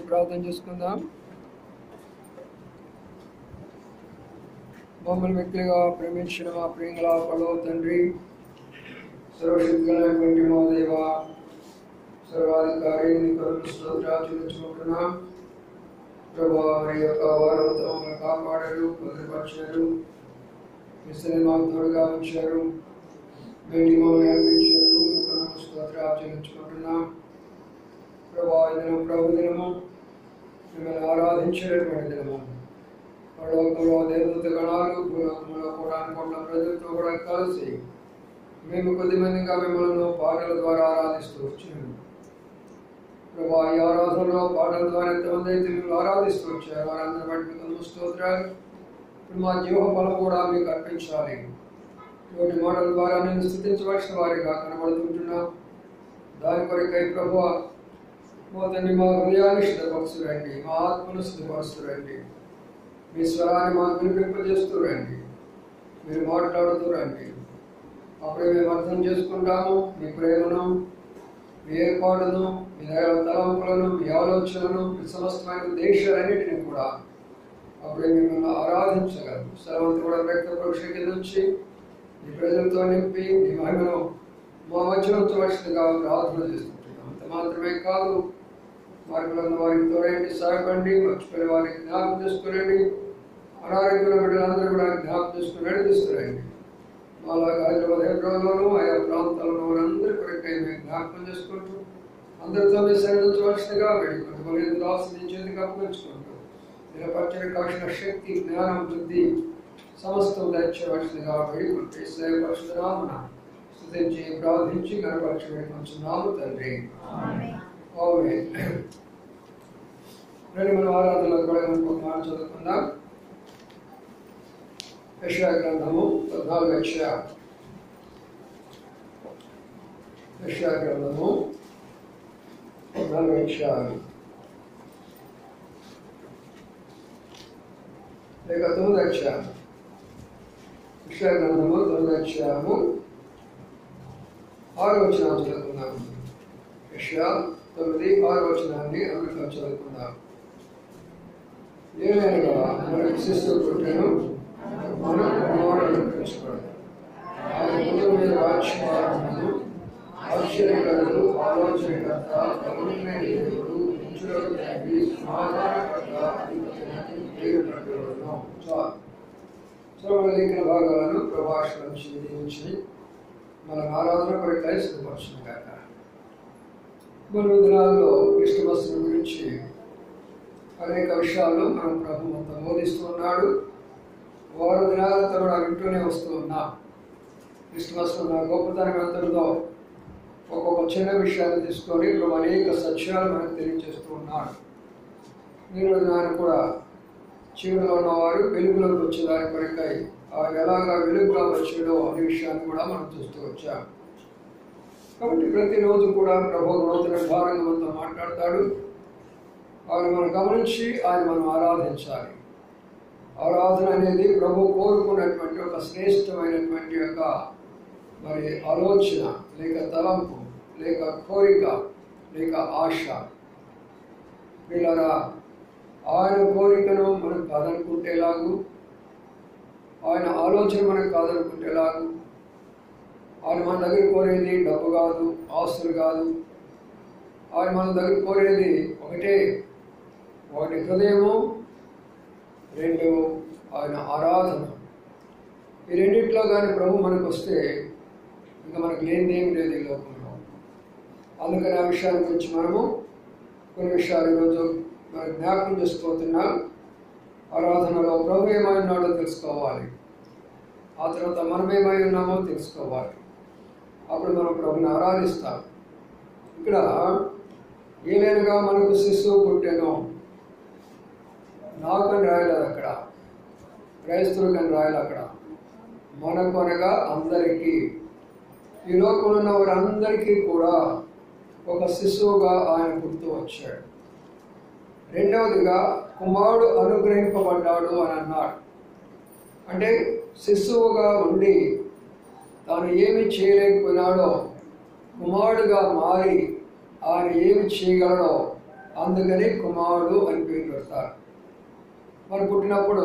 ప్రార్థన చేసుకుందాం. మమ్మల్ని వ్యక్తిగా ప్రేమించిన మా ప్రియంగల పడవ తండ్రి, సర్వశక్తులైనటువంటి మా దేవ, సర్వాధికారి స్తోత్రాచుకుంటున్నాం. ప్రభా, వారి యొక్క వారంతో మమ్మల్ని కాపాడారు, భద్రపరిచారు, మిస్సని మాకు తోడుగా ఉంచారు, వెండి మమ్మల్ని నడిపించారు. స్తోత్రాచుకుంటున్నాం. ప్రభా, ఈ దినం ప్రభు దినము, మిమ్మల్ని ఆరాధించినటువంటి దినము. పరలోకంలో దేవదూత గణాలు, భూలోకంలో కూడా అనుకున్న ప్రజలతో కూడా కలిసి మేము కొద్దిమందిగా మిమ్మల్ని పాటల ద్వారా ఆరాధిస్తూ వచ్చాము. ప్రభా, ఈ ఆరాధనలో పాటల ద్వారా ఎంతమంది అయితే మిమ్మల్ని ఆరాధిస్తూ వచ్చారు, వారందరి బట్టి మీకు స్తోత్రాలు. ఇప్పుడు మా జీవ ఫలం కూడా మీకు అర్పించాలి. నోటి మాటల ద్వారా నేను స్తుతించవలసిన వారిగా కనబడుతుంటున్నాం. దాని కొరకై ప్రభువా, మా తండ్రి, మా హృదయాన్ని సిద్ధపరుస్తురండి, మా ఆత్మను సిద్ధపరుస్తురండి. మీ స్వరాన్ని మాకు వినిపింపజేస్తూ రండి, మీరు మాట్లాడుతూ రండి. అప్పుడే మేము అర్థం చేసుకుంటాము మీ ప్రేమను, మీ ఏర్పాటును, మీ తలంపులను, మీ ఆలోచనలను, మీ సమస్తమైన ఉద్దేశాలన్నింటినీ కూడా అప్పుడే మిమ్మల్ని ఆరాధించగలరు. సర్వంతా కూడా వ్యక్త పరీక్ష నుంచి మీ ప్రజలతో నింపి మీ మహిమను మా మధ్య ఉంచవలసిందిగా ప్రార్థన చేస్తుంటున్నాం. అంత మాత్రమే కాదు, మార్పులను వారికి తోడండి, సాగండి, మర్చిపోయిన వారికి జ్ఞాపకం చేసుకునండి, అనారోగ్యమైన బిడ్డలందరూ కూడా జ్ఞాపకం చేసుకుని నడిపిస్తురండి. అలాగే హైదరాబాద్లోనూ ఆయా ప్రాంతాల్లో అందరి కొరకై మేము జ్ఞాపకం చేసుకుంటూ అందరితో మీ సరిదించవలసిందిగా వేడుకుంటూ మళ్ళీ ఆస్వాదించేందుకు అప్పగించుకుంటూ నిలపచ్చని కాసిన శక్తి, జ్ఞానం, బుద్ధి సమస్తం దయచేయవలసిందిగా వేడుకుంటూ పరిశుద్ధనామమున స్తుతించి ప్రార్థించి గణపరచి వేడుకుంటున్నాము తండ్రి. ఆమేన్. మనం ఆరాధనలో కూడా ఒక మాట చదువుకుందాం. యెషయా గ్రంథము 14వ అధ్యాయం. యెషయా గ్రంథము 14వ అధ్యాయం లేక 9వ అధ్యాయం. యెషయా గ్రంథము 9వ అధ్యాయము 6వ వచనం చదువుకుందాం. యెషయా 9:6 వచనాన్ని అందరితో చదువుకుందాం. ఏమైనా మనకు శిశువు పుట్టెను, మనం కుమారుడు పెంచుకోవడం, ఆయన మీద రాజ్యపాలనను, ఆశ్చర్యకరుడు, ఆలోచనకర్త, కరుణైన దేవుడు, నిత్యులకు తండ్రి, సమాధానకర్త, పేరుపట్టుకోవడం. చాలు లేఖన భాగాలను ప్రభాషణ నుంచి మన ఆరాధన కొరకై సిద్ధపరచును కాక. మన దినాల్లో క్రిస్మస్ గురించి అనేక విషయాలు మనం ప్రభు అంతా బోధిస్తూ ఉన్నాడు. వారు దినాలంతా కూడా వింటూనే వస్తూ ఉన్నాం. క్రిస్మస్ ఉన్న గొప్పతనం ఎంతటిదో ఒక్కొక్క చిన్న విషయాన్ని తీసుకొని ప్రభు అనేక సత్యాలు మనకు తెలియజేస్తూ ఉన్నాడు. నేను దాన్ని కూడా చీకటిలో ఉన్నవారు వెలుగులోకి వచ్చేదాని కొరకై ఆయన ఎలాగా వెలుగులో వచ్చాడో అనే విషయాన్ని కూడా మనం చూస్తూ వచ్చాం. కాబట్టి ప్రతిరోజు కూడా ప్రభు నూతన భారంగా మనతో మాట్లాడతాడు. ఆయన మనం గమనించి ఆయన మనం ఆరాధించాలి. ఆరాధన అనేది ప్రభు కోరుకున్నటువంటి ఒక శ్రేష్టమైనటువంటి యొక్క మరి ఆలోచన, లేక తలంపు, లేక కోరిక, లేక ఆశ. వీళ్ళరా ఆయన కోరికను మనం కాదనుకుంటేలాగు, ఆయన ఆలోచన మనం కాదనుకుంటేలాగు, ఆయన మన దగ్గర కోరేది డబ్బు కాదు, ఆస్తులు కాదు. ఆయన మన దగ్గర కోరేది ఒకటి హృదయము, రెండు ఆయన ఆరాధన. ఈ రెండిట్లో కానీ ప్రభు మనకు వస్తే ఇంకా మనకు లేనిదేం లేదు ఈ లోకంలో. అందుకని ఆ విషయాల గురించి మనము కొన్ని విషయాలు ఈరోజు మనం జ్ఞాపకం చేసుకోతున్నాం. ఆరాధనలో ప్రభు ఏమై ఉన్నాడో తెలుసుకోవాలి, ఆ తర్వాత మనం ఏమై ఉన్నామో తెలుసుకోవాలి. అప్పుడు మనం ప్రభుని ఆరాధిస్తాం. ఇక్కడ ఏలైనగా మనకు శిశువు పుట్టెను, నాకని రాయలేదు అక్కడ, క్రైస్తవులకని రాయాలి అక్కడ. మనకు అనగా అందరికీ, ఈ లోకంలో ఉన్న వారందరికీ కూడా ఒక శిశువుగా ఆయన పుడుతూ వచ్చాడు. రెండవదిగా కుమారుడు అనుగ్రహింపబడ్డాడు అని అన్నాడు. అంటే శిశువుగా ఉండి తాను ఏమి చేయలేకపోయినాడో కుమారుడుగా మారి ఆయన ఏమి చేయగలడో అందుకని కుమారుడు అని పేరు పెడతారు. మనం పుట్టినప్పుడు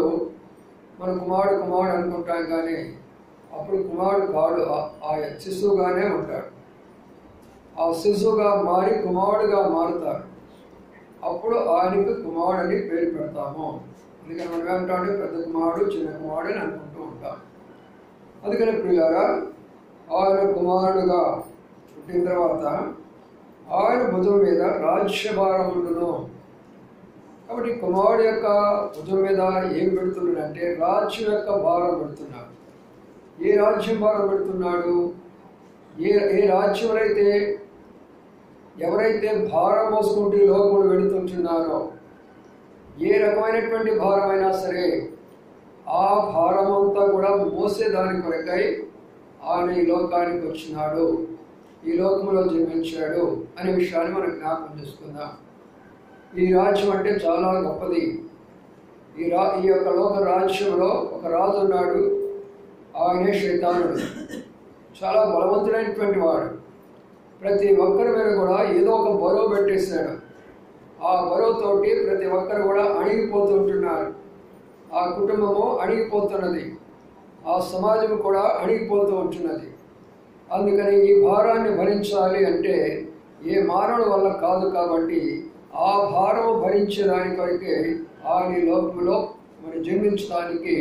మన కుమారుడు అనుకుంటాం, కానీ అప్పుడు కుమారుడు కాడు, ఆ శిశువుగానే ఉంటాడు. ఆ శిశువుగా మారి కుమారుడుగా మారుతాడు. అప్పుడు ఆయనకు కుమారుడు అని పేరు పెడతాము. అందుకని మనం ఏమంటాడు, పెద్ద కుమారుడు చిన్న కుమారుడు అని అనుకుంటూ ఉంటాం. అందుకని ప్రియులారా, ఆయన కుమారుడుగా పుట్టిన తర్వాత ఆయన భుజం మీద రాజ్యభారం ఉండును. కాబట్టి కుమారుడు యొక్క భుజం మీద ఏం పెడుతున్నాడు అంటే రాజ్యం యొక్క భారం పెడుతున్నాడు. ఏ రాజ్యం భారం పెడుతున్నాడు? ఏ రాజ్యంలో అయితే ఎవరైతే భారం మోసుకుంటూ లోకంలో వెళుతుంటున్నారో, ఏ రకమైనటువంటి భారమైనా సరే ఆ భారం అంతా కూడా మోసేదాని కొరకై ఆయన ఈ లోకానికి వచ్చినాడు, ఈ లోకంలో జన్మించాడు అనే విషయాన్ని మనం జ్ఞాపకం చేసుకుందాం. ఈ రాజ్యం అంటే చాలా గొప్పది. ఈ యొక్క లోక రాజ్యంలో ఒక రాజు ఉన్నాడు, ఆయనే శైతానుడు. చాలా బలవంతుడైనటువంటి వాడు. ప్రతి ఒక్కరి మీద కూడా ఏదో ఒక బరువు పెట్టేశాడు. ఆ బరువుతోటి ప్రతి ఒక్కరు కూడా అణిగిపోతుంటున్నారు. ఆ కుటుంబము అణిగిపోతున్నది, ఆ సమాజం కూడా అణిగిపోతూ ఉంటున్నది. అందుకని ఈ భారాన్ని భరించాలి అంటే ఏ మానవుడి వల్ల కాదు. కాబట్టి ఆ భారము భరించేదాని కొరకే ఆయన లోకంలో మరి జన్మించడానికి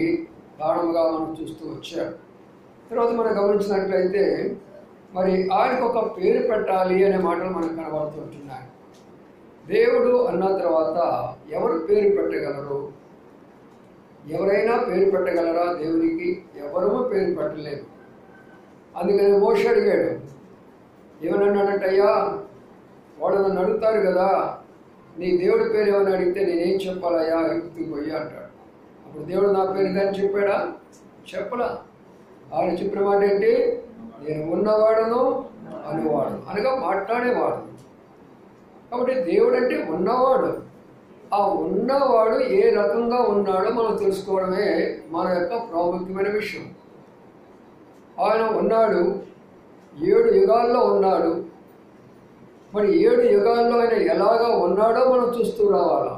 కారణంగా మనం చూస్తూ వచ్చాడు. తర్వాత మనం గమనించినట్లయితే మరి ఆయనకు ఒక పేరు పెట్టాలి అనే మాటలు మనకు కనబడుతుంటున్నాయి. దేవుడు అన్న తర్వాత ఎవరు పేరు పెట్టగలరు? ఎవరైనా పేరు పెట్టగలరా దేవునికి? ఎవరూ పేరు పెట్టలేరు. అందుకని మోషే అడిగాడు, ఏమన్నాడంటయ్యా, వాడు నన్ను అడుగుతారు కదా, నీ దేవుడి పేరు ఏమని అడిగితే నేనేం చెప్పాలయ్యా, ఎగుతుకు పోయి అంటాడు. అప్పుడు దేవుడు నా పేరు కానీ చెప్పాడా? చెప్పలా. ఆయన చెప్పిన మాట ఏంటి? నేను ఉన్నవాడును అనేవాడు, అనగా మాట్లాడేవాడు. కాబట్టి దేవుడు అంటే ఉన్నవాడు. ఆ ఉన్నవాడు ఏ రకంగా ఉన్నాడో మనం తెలుసుకోవడమే మన యొక్క ప్రాముఖ్యమైన విషయం. ఆయన ఉన్నాడు, 7 యుగాల్లో ఉన్నాడు. మరి 7 యుగాల్లో ఆయన ఎలాగా ఉన్నాడో మనం చూస్తూ రావాలా.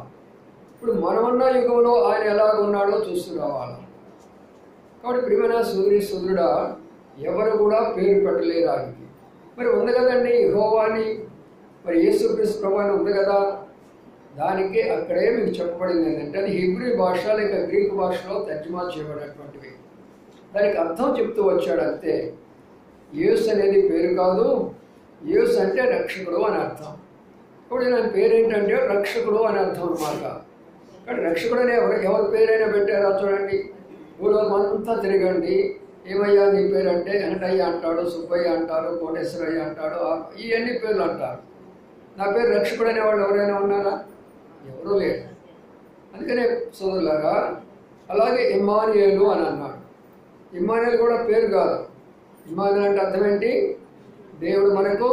ఇప్పుడు మనమున్న యుగంలో ఆయన ఎలాగ ఉన్నాడో చూస్తూ రావాలా. కాబట్టి ప్రియమైన సోదరుడా, ఎవరు కూడా పేరు పెట్టలేరు ఆయనకి. మరి ఉంది కదండి యెహోవాని, మరి యేసుక్రీస్తు ప్రభువు ఉంది కదా, దానికి అక్కడే మీకు చెప్పబడింది ఏంటంటే అది హీబ్రూ భాష లేక గ్రీకు భాషలో తర్జుమా చేయబడినటువంటివి. దానికి అర్థం చెప్తూ వచ్చాడు అంతే. యేసు అనేది పేరు కాదు, యేసు అంటే రక్షకుడు అని అర్థం. ఇప్పుడు నా పేరేంటంటే రక్షకుడు అని అర్థం అన్నమాట. కానీ రక్షకుడు అనే ఎవరి పేరైనా పెట్టారా చూడండి. భూలోకం అంతా తిరగండి, ఏమయ్యా నీ పేరు అంటే వెంకటయ్య అంటాడు, సుబ్బయ్య అంటారు, కోటేశ్వరయ్య అంటాడు, ఇవన్నీ పేర్లు అంటారు. నా పేరు రక్షకుడు అనేవాళ్ళు ఎవరైనా ఉన్నారా? ఎవరూ లేరు. అందుకనే సోదరులారా, అలాగే ఇమ్మానుయేలు అని అన్నాడు. ఇమ్మానుయేలు కూడా పేరు కాదు. ఇమ్మానుయేలు అంటే అర్థం ఏంటి? దేవుడు మనకు,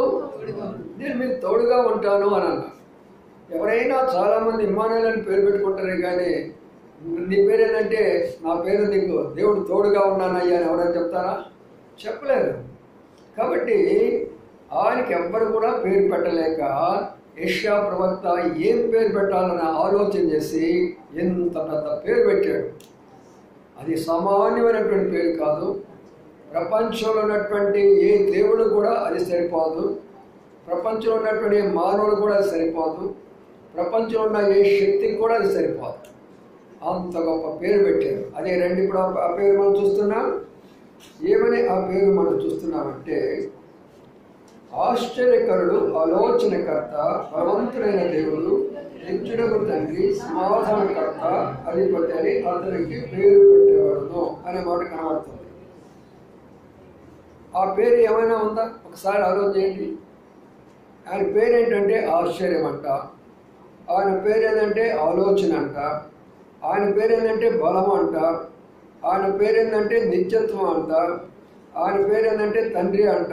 నేను మీకు తోడుగా ఉంటాను అని అన్నాడు. ఎవరైనా చాలామంది ఇమ్మానుయేలు అని పేరు పెట్టుకుంటారే కానీ నీ పేరు ఏంటంటే నా పేరు నీకు దేవుడు తోడుగా ఉన్నానయ్యా అని ఎవరైనా చెప్తారా? చెప్పలేరు. కాబట్టి ఆయనకి ఎవ్వరు కూడా పేరు పెట్టలేక యెషయా ప్రవక్త ఏం పేరు పెట్టాలని ఆలోచన చేసి ఎంత పెద్ద పేరు పెట్టాడు. అది సామాన్యమైనటువంటి పేరు కాదు. ప్రపంచంలో ఉన్నటువంటి ఏ దేవుడు కూడా అది సరిపోదు. ప్రపంచంలో ఉన్నటువంటి మానవుడు కూడా అది సరిపోదు. ప్రపంచంలో ఉన్న ఏ శక్తికి కూడా అది సరిపోదు. అంత గొప్ప పేరు పెట్టారు. అదే రండి, ఇప్పుడు ఆ పేరు మనం చూస్తున్నాం. ఏమని ఆ పేరు మనం చూస్తున్నామంటే, ఆశ్చర్యకరుడు, ఆలోచనకర్త, బలవంతుడైన దేవుడు, నిత్యుడగు తండ్రి, సమాధానకర్త, అధిపతి అని అతనికి పేరు పెట్టేవాడును అనే మాట కనబడుతుంది. ఆ పేరు ఏమైనా ఉందా? ఒకసారి ఆలోచన చేయండి. ఆయన పేరు ఏంటంటే ఆశ్చర్యం అంట, ఆయన పేరు ఏంటంటే ఆలోచన అంట, ఆయన పేరు ఏంటంటే బలం అంట, ఆయన పేరు ఏంటంటే నిత్యత్వం అంట, ఆయన పేరు ఏంటంటే తండ్రి అంట,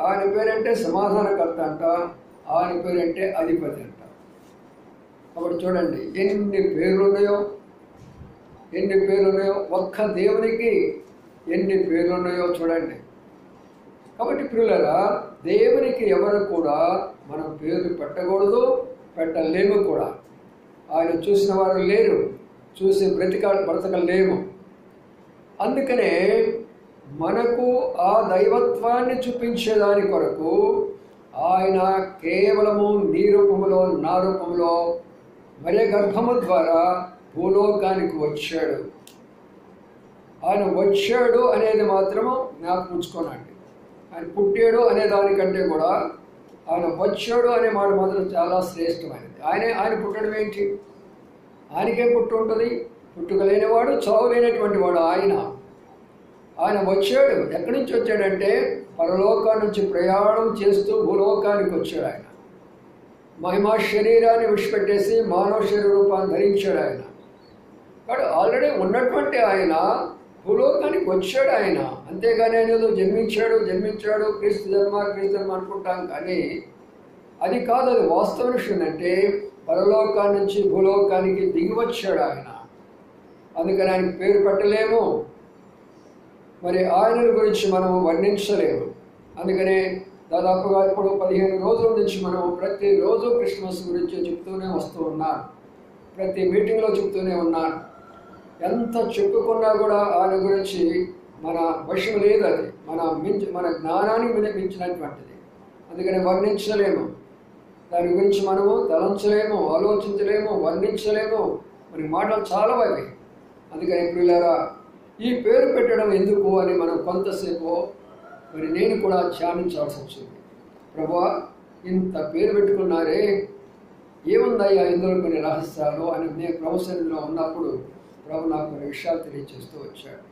ఆయన పేరంటే సమాధానకర్త అంట, ఆయన పేరంటే అధిపతి అంట. కాబట్టి చూడండి ఎన్ని పేర్లు ఉన్నాయో, ఎన్ని పేర్లు ఉన్నాయో, ఒక్క దేవునికి ఎన్ని పేర్లు ఉన్నాయో చూడండి. కాబట్టి ప్రియులారా, దేవునికి ఎవరు కూడా మనం పేర్లు పెట్టకూడదు, పెట్టలేము కూడా. ఆయన చూసిన వారు లేరు, చూసి బ్రతకలేము. అందుకనే మనకు ఆ దైవత్వాన్ని చూపించేదాని కొరకు ఆయన కేవలము నీ రూపంలో, నా రూపంలో మరియ గర్భము ద్వారా భూలోకానికి వచ్చాడు. ఆయన వచ్చాడు అనేది మాత్రము జ్ఞాపకం ఉంచుకోనండి. ఆయన పుట్టాడు అనే దానికంటే కూడా ఆయన వచ్చాడు అనే మాట మాత్రం చాలా శ్రేష్టమైనది. ఆయన పుట్టడం ఏంటి? ఆయనకే పుట్టు ఉంటుంది. పుట్టుక లేనివాడు, చావు లేనటువంటి వాడు ఆయన వచ్చాడు. ఎక్కడి నుంచి వచ్చాడంటే పరలోకాన్ని నుంచి ప్రయాణం చేస్తూ భూలోకానికి వచ్చాడు. ఆయన మహిమా శరీరాన్ని విడిచిపెట్టేసి మానవ శరీర రూపాన్ని ధరించాడు. ఆయన కాబట్టి ఆల్రెడీ ఉన్నటువంటి ఆయన భూలోకానికి వచ్చాడు. ఆయన అంతేగాని ఆయన ఏదో జన్మించాడు క్రీస్తు జన్మ అనుకుంటాం, కానీ అది కాదు. అది వాస్తవ విషయం అంటే పరలోకాన్ని నుంచి భూలోకానికి దిగి వచ్చాడు ఆయన. అందుకని ఆయనకు పేరు పెట్టలేము, మరి ఆయన గురించి మనం వర్ణించలేము. అందుకనే దాదాపుగా ఇప్పుడు 15 రోజుల నుంచి మనం ప్రతిరోజు క్రిస్మస్ గురించి చెప్తూనే వస్తూ ఉన్నాను. ప్రతి మీటింగ్లో చెప్తూనే ఉన్నాను. ఎంత చెప్పుకున్నా కూడా ఆయన గురించి మన వశం లేదు. అది మన జ్ఞానానికి మించినటువంటిది. అందుకని వర్ణించలేము, దాని గురించి మనము తలంచలేము, ఆలోచించలేము, వర్ణించలేము. మరి మాటలు చాలా అవి. అందుకని ప్రియులారా, ఈ పేరు పెట్టడం ఎందుకు అని మనం కొంతసేపు మరి నేను కూడా ధ్యానించాల్సి వచ్చింది. ప్రభువా, ఇంత పేరు పెట్టుకున్నారే, ఏముందయ్యా ఇందులో కొన్ని రహస్యాలు అని నేను ప్రభు సన్నిధిలో ఉన్నప్పుడు ప్రభు నాకు కొన్ని విషయాలు తెలియజేస్తూ వచ్చాడు.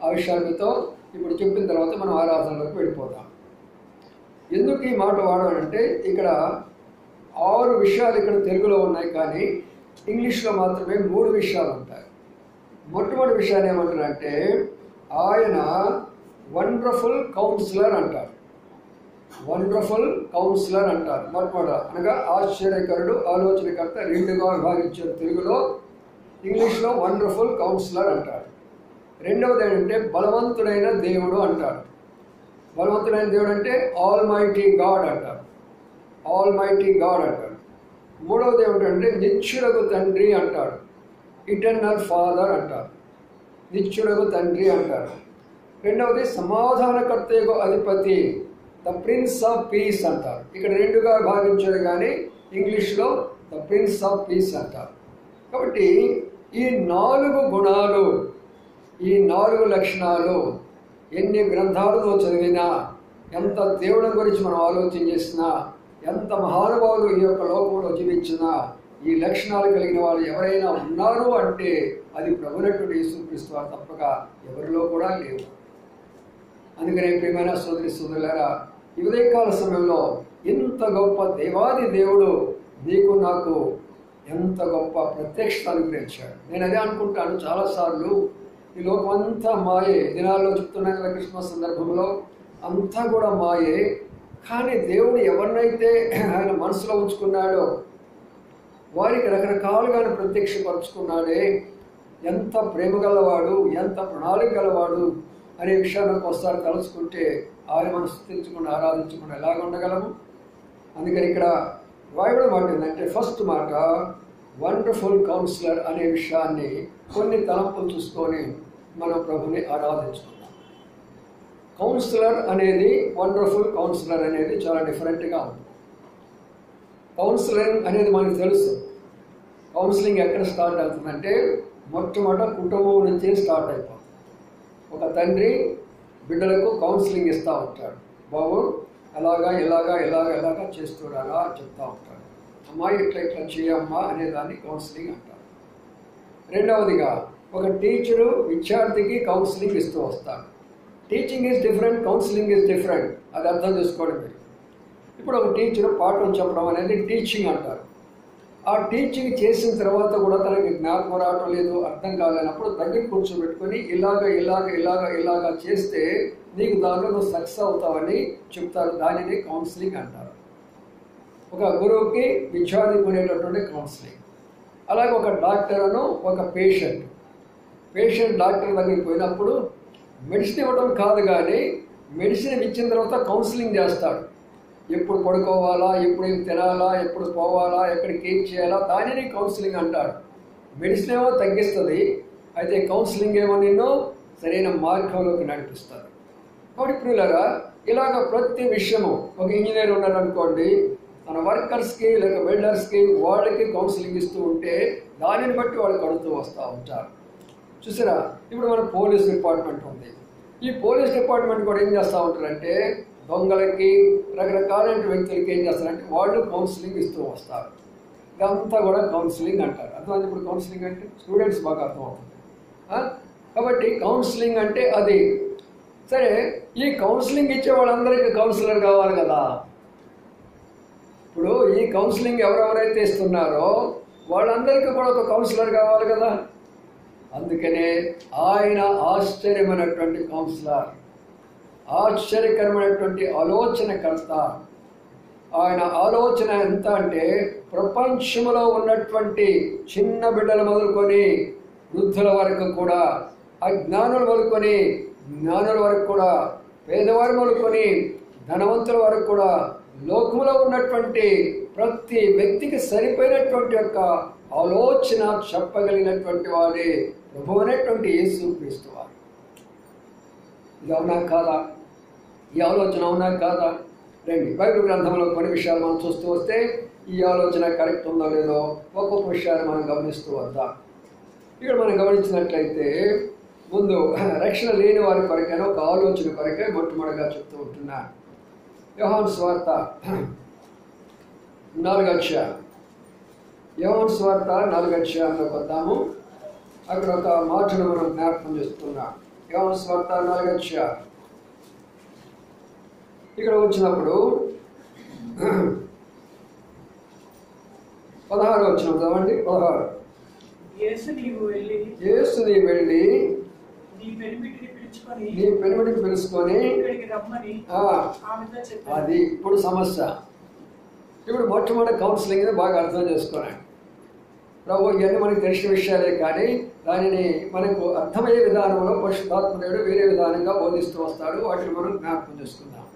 ఆ విషయాలు మీతో ఇప్పుడు చెప్పిన తర్వాత మనం ఆరాధనలోకి వెళ్ళిపోతాం. ఎందుకు ఈ మాట వాడాలంటే ఇక్కడ 6 విషయాలు ఇక్కడ తెలుగులో ఉన్నాయి, కానీ ఇంగ్లీష్లో మాత్రమే 3 విషయాలు ఉంటాయి. మొట్టమొదటి విషయాన్ని ఏమంటారంటే ఆయన వండర్ఫుల్ కౌన్సిలర్ అంటారు. వండర్ఫుల్ కౌన్సిలర్ అంటారు మొట్టమొదట. అనగా ఆశ్చర్యకరుడు, ఆలోచనకర్త 2గా విభాగించారు తెలుగులో. ఇంగ్లీష్లో వండర్ఫుల్ కౌన్సిలర్ అంటారు. రెండవది ఏంటంటే బలవంతుడైన దేవుడు అంటారు. బలవంతుడైన దేవుడు అంటే ఆల్మైటీ గాడ్ అంటారు. ఆల్మైటీ గాడ్ అంటారు. మూడవది ఏమిటంటే నిత్యుడగు తండ్రి అంటాడు. ఇటర్నల్ ఫాదర్ అంటారు. నిత్యుడగు తండ్రి అంటారు. రెండవది సమాధానకర్తకు అధిపతి, ద ప్రిన్స్ ఆఫ్ పీస్ అంటారు. ఇక్కడ 2గా భావించారు, కానీ ఇంగ్లీష్లో ద ప్రిన్స్ ఆఫ్ పీస్ అంటారు. కాబట్టి ఈ 4 గుణాలు, ఈ 4 లక్షణాలు ఎన్ని గ్రంథాలలో చదివినా, ఎంత దేవుడి గురించి మనం ఆలోచన చేసినా, ఎంత మహానుభావులు ఈ యొక్క లోకంలో జీవించినా, ఈ లక్షణాలు కలిగిన వాళ్ళు ఎవరైనా ఉన్నారు అంటే అది ప్రభువునటువంటి యేసుక్రీస్తు వారు తప్పక ఎవరిలో కూడా లేవు. అందుకనే ప్రియమైన సోదరి సోదరులారా, ఈ ఉదయకాల సమయంలో ఇంత గొప్ప దేవాది దేవుడు నీకు నాకు ఎంత గొప్ప ప్రత్యక్షత అనుగ్రహించాడు. నేను అదే అనుకుంటాను చాలాసార్లు, ఈ లోకం అంతా మాయే. దినాల్లో చెప్తున్నాను కదా, క్రిస్మస్ సందర్భంలో అంతా కూడా మాయే. కానీ దేవుడు ఎవరినైతే ఆయన మనసులో ఉంచుకున్నాడో వారికి రకరకాలుగా ప్రత్యక్షపరుచుకున్నాడే. ఎంత ప్రేమ గలవాడు, ఎంత ప్రణాళిక గలవాడు అనే విషయాన్ని ఒకసారి తలుచుకుంటే ఆయన మనం స్తుతించకుండా ఆరాధించకుండా ఎలాగ ఉండగలము? అందుకని ఇక్కడ రాయడం మాట ఏంటంటే ఫస్ట్ మాట వండర్ఫుల్ కౌన్సిలర్ అనే విషయాన్ని కొన్ని తలంపులు చూసుకొని మనం ప్రభుని ఆరాధించుకుందాం. కౌన్సిలర్ అనేది వండర్ఫుల్ కౌన్సిలర్ అనేది చాలా డిఫరెంట్గా ఉంది. కౌన్సిలింగ్ అనేది మనకు తెలుసు. కౌన్సిలింగ్ ఎక్కడ స్టార్ట్ అవుతుందంటే మొట్టమొదట కుటుంబం నుంచే స్టార్ట్ అయిపోతుంది. ఒక తండ్రి బిడ్డలకు కౌన్సిలింగ్ ఇస్తూ ఉంటాడు. బాబు అలాగా ఇలాగా చేస్తున్నారా చెప్తూ ఉంటాడు. అమ్మాయి ఇట్లా చేయమ్మా అనేదాన్ని కౌన్సిలింగ్ అంటారు. రెండవదిగా ఒక టీచరు విద్యార్థికి కౌన్సిలింగ్ ఇస్తూ వస్తాడు. Teaching is different, counselling is different. అది అర్థం చేసుకోవడం మీరు. ఇప్పుడు ఒక టీచరు పాఠం చెప్పడం అనేది టీచింగ్ అంటారు. ఆ టీచింగ్ చేసిన తర్వాత కూడా తనకి జ్ఞాపకం రావటం లేదు, అర్థం కాలేనప్పుడు దగ్గర కూర్చోబెట్టుకొని ఇలాగ చేస్తే నీకు దానిలో నువ్వు సక్సెస్ అవుతావని చెప్తారు. దానిని కౌన్సిలింగ్ అంటారు. ఒక గురువుకి విద్యార్థికి ఉండేటటువంటి కౌన్సిలింగ్. అలాగే ఒక డాక్టర్ను ఒక పేషెంట్ డాక్టర్ దగ్గరికి పోయినప్పుడు మెడిసిన్ ఇవ్వడం కాదు, కానీ మెడిసిన్ ఇచ్చిన తర్వాత కౌన్సిలింగ్ చేస్తాడు. ఎప్పుడు పడుకోవాలా, ఎప్పుడు ఏం తినాలా, ఎప్పుడు పోవాలా, ఎక్కడికి ఏం చేయాలా, దానిని కౌన్సిలింగ్ అంటాడు. మెడిసిన్ ఏమో తగ్గిస్తుంది, అయితే కౌన్సిలింగ్ ఏమో నిన్ను సరైన మార్గంలోకి నడిపిస్తారు. కాబట్టి ప్రియులారా, ఇలాగ ప్రతి విషయము ఒక ఇంజనీర్ ఉన్నాడు అనుకోండి, మన వర్కర్స్కి లేక బిల్డర్స్కి వాళ్ళకి కౌన్సిలింగ్ ఇస్తూ ఉంటే దానిని బట్టి వాళ్ళు కడుతూ వస్తూ ఉంటారు. చూసారా, ఇప్పుడు మన పోలీస్ డిపార్ట్మెంట్ ఉంది. ఈ పోలీస్ డిపార్ట్మెంట్ కూడా ఏం చేస్తూ ఉంటారంటే దొంగలకి రకరకాలైన వ్యక్తులకి ఏం చేస్తారంటే వాళ్ళు కౌన్సిలింగ్ ఇస్తూ వస్తారు. ఇదంతా కూడా కౌన్సిలింగ్ అంటారు. అర్థమైంది? ఇప్పుడు కౌన్సిలింగ్ అంటే స్టూడెంట్స్ బాగా అర్థమవుతుంది. కాబట్టి కౌన్సిలింగ్ అంటే అది. సరే, ఈ కౌన్సిలింగ్ ఇచ్చే వాళ్ళందరికీ కౌన్సిలర్ కావాలి కదా. ఇప్పుడు ఈ కౌన్సిలింగ్ ఎవరెవరైతే ఇస్తున్నారో వాళ్ళందరికీ కూడా ఒక కౌన్సిలర్ కావాలి కదా. అందుకనే ఆయన ఆశ్చర్యమైనటువంటి కౌన్సిలర్, ఆశ్చర్యకరమైనటువంటి ఆలోచనకర్త. ఆయన ఆలోచన ఎంత అంటే ప్రపంచంలో ఉన్నటువంటి చిన్న బిడ్డలు మొదలుకొని వృద్ధుల వరకు కూడా, అజ్ఞానుల మొదలుకొని జ్ఞానుల వరకు కూడా, పేదవారి మొదలుకొని ధనవంతుల వరకు కూడా, లోకంలో ఉన్నటువంటి ప్రతి వ్యక్తికి సరిపోయినటువంటి యొక్క ఆలోచన చెప్పగలిగినటువంటి వాడే ప్రభువు అనేటువంటి యేసుక్రీస్తు వారు. ఇది అవునా కాదా? ఈ ఆలోచన అవునా కాదా? రండి, బైబిల్ గ్రంథంలో కొన్ని విషయాలు మనం చూస్తూ వస్తే ఈ ఆలోచన కరెక్ట్ ఉందో లేదో ఒక్కొక్క విషయాన్ని మనం గమనిస్తూ వద్దాం. ఇక్కడ మనం గమనించినట్లయితే ముందు రక్షణ లేని వారి కొరకైనా ఒక ఆలోచన కొరకే మొట్టమొదటిగా చెప్తూ ఉంటున్నా. యోహాను సువార్త 4వ అధ్యాయం, యోహాను సువార్త 4వ అధ్యాయంలోకి వద్దాము. అక్కడ ఒక మాటను మనం జ్ఞాపకం చేస్తున్నాం. యోహాను సువార్త 4వ అధ్యాయం ఇక్కడ వచ్చినప్పుడు 16 వచ్చిన చదవండి. 16 యేసు నీవు వెళ్ళి నీ పెనిమిటిని పిలుచుకొని అది ఇప్పుడు సమస్య. ఇప్పుడు మొట్టమొదటి కౌన్సిలింగ్ బాగా అర్థం చేసుకోండి. ప్రభు ఇవన్నీ మనకు తెలిసిన విషయాలే, కానీ దానిని మనకు అర్థమయ్యే విధానంలో పరిశుద్ధాత్మదేవుడు వేరే విధానంగా బోధిస్తూ వస్తాడు. వాటిని మనం జ్ఞాపకం చేసుకుందాం.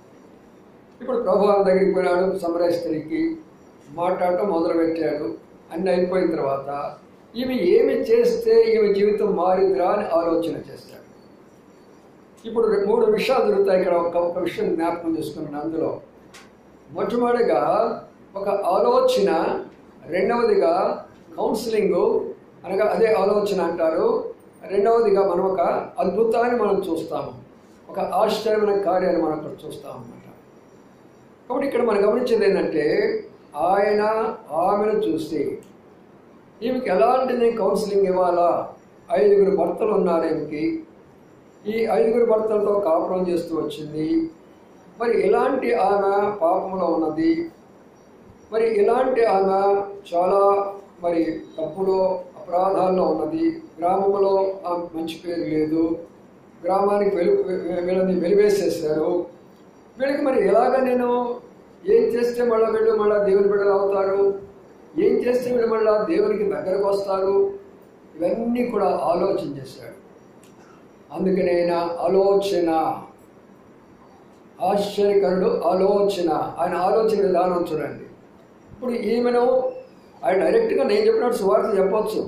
ఇప్పుడు ప్రభు దగ్గరికి పోయినాడు, సమరయ స్త్రీకి మాట్లాడటం మొదలుపెట్టాడు. అన్నీ అయిపోయిన తర్వాత ఈమె ఏమి చేస్తే ఈమె జీవితం మారిందిరా అని ఆలోచన చేస్తాడు. ఇప్పుడు 3 విషయాలు జరుగుతాయి ఇక్కడ. ఒక విషయం జ్ఞాపకం చేసుకున్నాను. అందులో మొట్టమొదటిగా ఒక ఆలోచన, రెండవదిగా కౌన్సిలింగు అనగా అదే ఆలోచన అంటారు. రెండవదిగా మనం ఒక అద్భుతాన్ని మనం చూస్తాము, ఒక ఆశ్చర్యమైన కార్యాన్ని మనం అక్కడ చూస్తాం అన్నమాట. కాబట్టి ఇక్కడ మనం గమనించేది ఏంటంటే ఆయన ఆమెను చూసి ఈమెకి ఎలాంటిది కౌన్సిలింగ్ ఇవ్వాలా. 5 భర్తలు ఉన్నారు ఈమెకి. ఈ 5 భర్తలతో కాపురం చేస్తూ వచ్చింది. మరి ఇలాంటి ఆమె పాపంలో ఉన్నది. మరి ఇలాంటి ఆమె చాలా మరి తప్పులో అపరాధాల్లో ఉన్నది. గ్రామంలో ఆమె మంచి పేరు లేదు. గ్రామానికి వీళ్ళని వెలివేసేసారు. వీళ్ళకి మరి ఎలాగ నేను ఏం చేస్తే వీళ్ళు మళ్ళీ దేవుని బిడ్డలు అవుతారు, ఏం చేస్తే వీళ్ళు మళ్ళీ దేవునికి దగ్గరకు వస్తారు, ఇవన్నీ కూడా ఆలోచన చేశాడు. అందుకనే ఆయన ఆలోచన, ఆశ్చర్యకరుడు ఆలోచన, ఆయన ఆలోచన విధానం చూడండి. ఇప్పుడు ఈమెను ఆయన డైరెక్ట్గా నేను చెప్పినట్టు సువార్త చెప్పొచ్చు.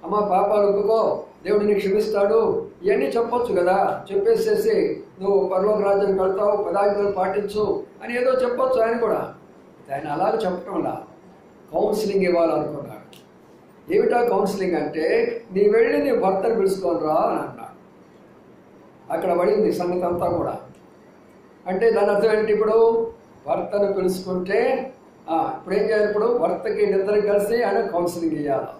అమ్మ పాపాలు ఒప్పుకో, దేవుడిని క్షమిస్తాడు, ఇవన్నీ చెప్పొచ్చు కదా. చెప్పేసేసి నువ్వు పరలోక రాజ్యానికి వెళ్తావు, పదార్థాలు పాటించు అని ఏదో చెప్పొచ్చు ఆయన కూడా. ఆయన అలాగే చెప్పడంలా కౌన్సిలింగ్ ఇవ్వాలనుకున్నాడు. ఏమిటా కౌన్సిలింగ్ అంటే, నీ వెళ్ళి నీ భర్తను పిలుచుకొని రా అని అన్నాడు. అక్కడ పడింది సంగతి అంతా కూడా. అంటే దాని అర్థం ఏంటి? ఇప్పుడు భర్తను పిలుచుకుంటే ఇప్పుడు ఏం చేయాలి? ఇప్పుడు భర్తకి నిద్రకి కలిసి ఆయన కౌన్సిలింగ్ ఇవ్వాలి.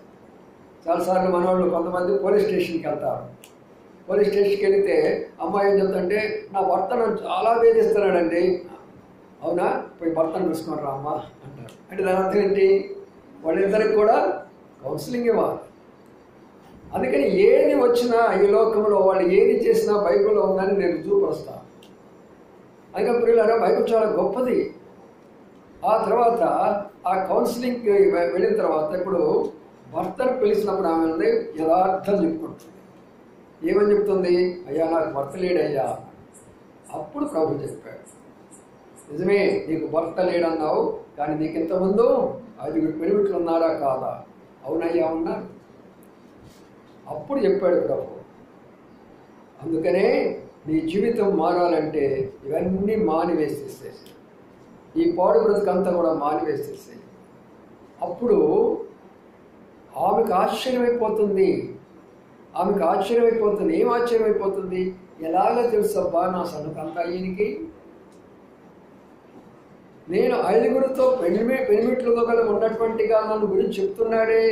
చాలాసార్లు మన వాళ్ళు కొంతమంది పోలీస్ స్టేషన్కి వెళ్తారు. పోలీస్ స్టేషన్కి వెళితే అమ్మాయి ఏం చెప్తుంటే, నా భర్తను చాలా వేధిస్తున్నాడండి. అవునా, పోయి భర్తను పిలుచుకొని రా అమ్మా అంటారు. అంటే దాని అర్థం ఏంటి? వాళ్ళిద్దరికి కూడా కౌన్సిలింగ్ ఇవ్వాలి. అందుకని ఏది వచ్చినా ఈ లోకంలో వాళ్ళు ఏది చేసినా బైబిల్లో ఉందని నేను రుజువుపరుస్తాను. అందుకే ప్రియులారా, బైబిల్ చాలా గొప్పది. ఆ తర్వాత ఆ కౌన్సిలింగ్కి వెళ్ళిన తర్వాత ఇప్పుడు భర్తను పిలిచినప్పుడు ఆమె ఉంది యథార్థం చెప్పుకుంటుంది. ఏమని చెప్తుంది? అయ్యా నాకు భర్త లేడయ్యా. అప్పుడు ప్రభు చెప్పాడు, నిజమే నీకు భర్త లేడన్నావు, కానీ నీకు ఇంతకుముందు 5 పెనిమిట్లు ఉన్నారా కాదా? అవునయ్యా ఉన్నారు. అప్పుడు చెప్పాడు ప్రభు, అందుకనే నీ జీవితం మారాలంటే ఇవన్నీ మానివేసేసేసి, ఈ పాడు బ్రతుకంతా కూడా మానివేసేసేసి. అప్పుడు ఆమెకు ఆశ్చర్యమైపోతుంది. ఏం ఆశ్చర్యమైపోతుంది? ఎలాగ తెలుసబ్బా నా సంగతంతా ఈయనకి? నేను 5గురితో పెనిమిట్లుగా ఉన్నటువంటిగా నన్ను గురించి చెప్తున్నాడే,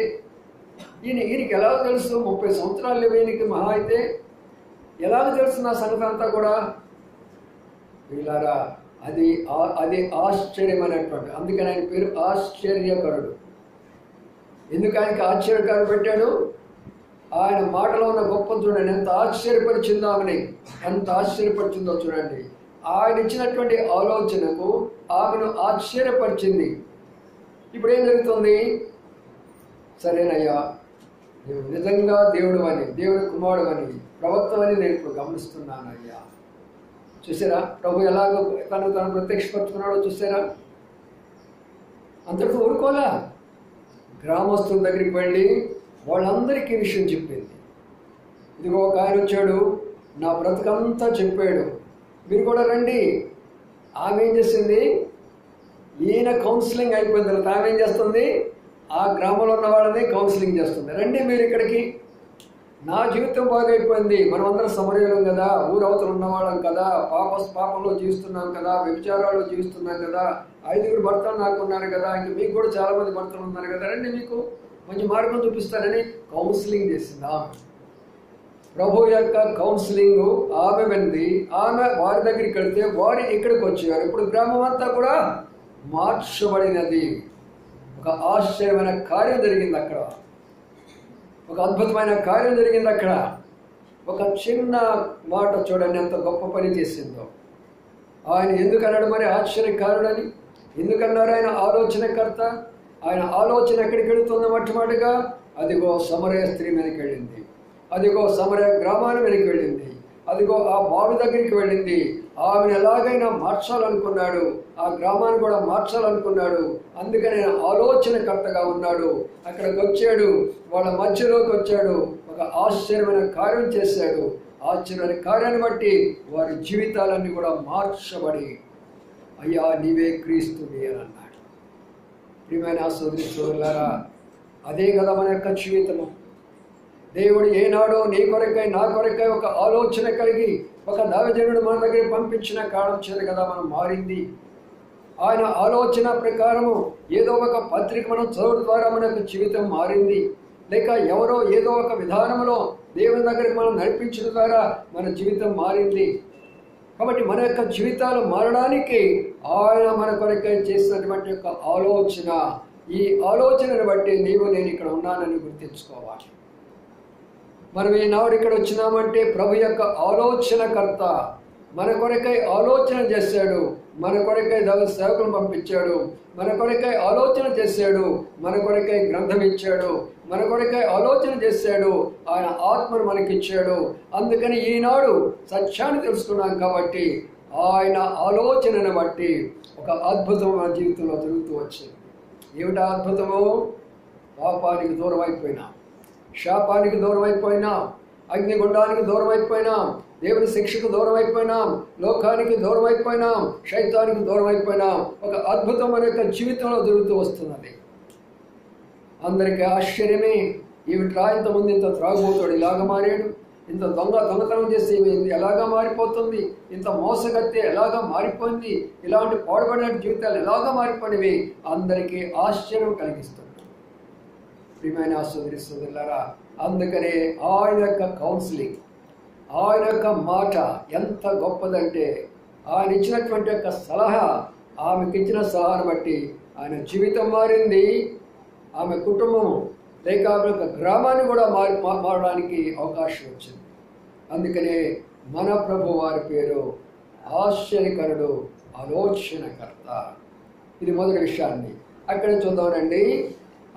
ఈయనకి ఎలా తెలుసు? 30 సంవత్సరాలు లేవు ఈయనకి మహా అయితే. ఎలాగ తెలుసు నా సంగతి అంతా కూడా? వీళ్ళారా, అది ఆశ్చర్యమైనటువంటి, అందుకని ఆయన పేరు ఆశ్చర్యకరుడు. ఎందుకు ఆయనకి ఆశ్చర్యకరుడు పెట్టాడు? ఆయన మాటలో ఉన్న గొప్ప చూడండి, ఎంత ఆశ్చర్యపరిచిందో ఆమెని, ఎంత ఆశ్చర్యపరిచిందో చూడండి. ఆయన ఇచ్చినటువంటి ఆలోచనకు ఆమెను ఆశ్చర్యపరిచింది. ఇప్పుడు ఏం జరుగుతుంది? సరేనయ్యా, నువ్వు నిజంగా దేవుడు అని, దేవుడి కుమారుడు అని, ప్రవక్త అని నేను ఇప్పుడు గమనిస్తున్నానయ్యా. చూసారా ప్రభు ఎలాగో తను ప్రత్యక్షపరుచుకున్నాడో చూసారా? అంతటితో ఊరుకోలే, గ్రామస్తుల దగ్గరికి వెళ్ళి వాళ్ళందరికీ విషయం చెప్పింది. ఇదిగో ఒక ఆయన వచ్చాడు, నా బ్రతుకంతా చెప్పాడు, మీరు కూడా రండి. ఆమె ఏం చేసింది? ఈయన కౌన్సిలింగ్ అయిపోయిన తర్వాత ఆమె ఏం చేస్తుంది? ఆ గ్రామంలో ఉన్న వాళ్ళని కౌన్సిలింగ్ చేస్తుంది. రండి మీరు ఇక్కడికి, నా జీవితం బాగైపోయింది, మనం అందరం సమరయులం కదా, ఊరవతలు ఉన్నవాళ్ళం కదా, పాపంలో జీవిస్తున్నాం కదా, వ్యభిచారాల్లో జీవిస్తున్నాం కదా, 5 భర్తలు నాకు ఉన్నారు కదా, ఇంక మీకు కూడా చాలామంది భర్తలు ఉన్నారు కదా, రండి మీకు మంచి మార్గం చూపిస్తారని కౌన్సిలింగ్ చేసింది ఆమె. ప్రభు యొక్క కౌన్సిలింగ్ ఆమె వింది. ఆమె వారి దగ్గరికి వెళ్తే వారు ఇక్కడికి వచ్చారు. ఇప్పుడు గ్రామం అంతా కూడా మార్చబడినది. ఒక ఆశ్చర్యమైన కార్యం జరిగింది అక్కడ, ఒక అద్భుతమైన కార్యం జరిగింది అక్కడ. ఒక చిన్న మాట చూడండి ఎంత గొప్ప పని చేసిందో. ఆయన ఎందుకన్నాడు మరి ఆశ్చర్యకారుడని? ఎందుకన్నారు? ఆయన ఆలోచనకర్త. ఆయన ఆలోచన ఎక్కడికి వెళుతుంది? మొట్టమొదటిగా అదిగో సమరయ స్త్రీ మీదకి వెళ్ళింది, అదిగో సమరయ గ్రామాన్ని మీదకి వెళ్ళింది, అదిగో ఆ బావి దగ్గరికి వెళ్ళింది. ఆమెను ఎలాగైనా మార్చాలనుకున్నాడు, ఆ గ్రామాన్ని కూడా మార్చాలనుకున్నాడు. అందుకని ఆయన ఆలోచనకర్తగా ఉన్నాడు. అక్కడికి వచ్చాడు, వాళ్ళ మధ్యలోకి వచ్చాడు, ఒక ఆశ్చర్యమైన కార్యం చేశాడు. ఆశ్చర్యమైన కార్యాన్ని బట్టి వారి జీవితాలన్నీ కూడా మార్చబడి, అయ్యా నీవే క్రీస్తువి అని అన్నాడు. ప్రియమైన సోదరి సోదరులారా, అదే కదా మన యొక్క జీవితము. దేవుడు ఏనాడో నీ కొరకై నా కొరకై ఒక ఆలోచన కలిగి ఒక దైవజనుడు మన దగ్గర పంపించిన కారణం చేత కదా మనం మారింది. ఆయన ఆలోచన ప్రకారము ఏదో ఒక పత్రిక మనం చదవడం ద్వారా మన యొక్క జీవితం మారింది. లేక ఎవరో ఏదో ఒక విధానంలో దేవుని దగ్గరికి మనం నడిపించడం ద్వారా మన జీవితం మారింది. కాబట్టి మన యొక్క జీవితాలు మారడానికి ఆయన మన కొరకై చేసినటువంటి యొక్క ఆలోచన, ఈ ఆలోచనను బట్టి నీవు నేను ఇక్కడ ఉన్నానని గుర్తించుకోవాలి. మనం ఈనాడు ఇక్కడ వచ్చినామంటే ప్రభు యొక్క ఆలోచనకర్త మన కొరకై ఆలోచన చేశాడు, మన కొరకై సేవకులను పంపించాడు, మన కొరకై ఆలోచన చేశాడు, మన కొరకై గ్రంథం ఇచ్చాడు, మన కొరకై ఆలోచన చేశాడు, ఆయన ఆత్మను మనకిచ్చాడు. అందుకని ఈనాడు సత్యాన్ని తెలుసుకున్నాం కాబట్టి ఆయన ఆలోచనను బట్టి ఒక అద్భుతం మన జీవితంలో జరుగుతూ వచ్చింది. ఏమిటా అద్భుతము? పాపానికి దూరం అయిపోయినా, శాపానికి దూరం అయిపోయినా, అగ్నిగుండానికి దూరం అయిపోయినాం, దేవుని శిక్షకు దూరం అయిపోయినాం, లోకానికి దూరం అయిపోయినాం, శైతానికి దూరం అయిపోయినాం. ఒక అద్భుతమైన యొక్క జీవితంలో జరుగుతూ వస్తున్నది. అందరికీ ఆశ్చర్యమే. ఏమిట్రా, ఇంతమంది ఇంత త్రాగుబోతాడు ఇలాగ మారాడు, ఇంత దొంగతనం చేసి ఎలాగా మారిపోతుంది, ఇంత మోసగత్తే ఎలాగా మారిపోయింది, ఇలాంటి పాడుబడిన జీవితాలు ఎలాగా మారిపోయినవి అందరికీ ఆశ్చర్యం కలిగిస్తుంది. ప్రియమైన సోదరులారా, అందుకనే ఆయన యొక్క కౌన్సిలింగ్, ఆయన యొక్క మాట ఎంత గొప్పదంటే, ఆయన ఇచ్చినటువంటి యొక్క సలహా, ఆమెకి ఇచ్చిన సలహాను బట్టి ఆయన జీవితం మారింది, ఆమె కుటుంబం లేక ఆమె యొక్క గ్రామాన్ని కూడా మారడానికి అవకాశం వచ్చింది. అందుకనే మన ప్రభు వారి పేరు ఆశ్చర్యకరుడు, ఆలోచనకర్త. ఇది మొదటి విషయాన్ని అక్కడ చూద్దామండి.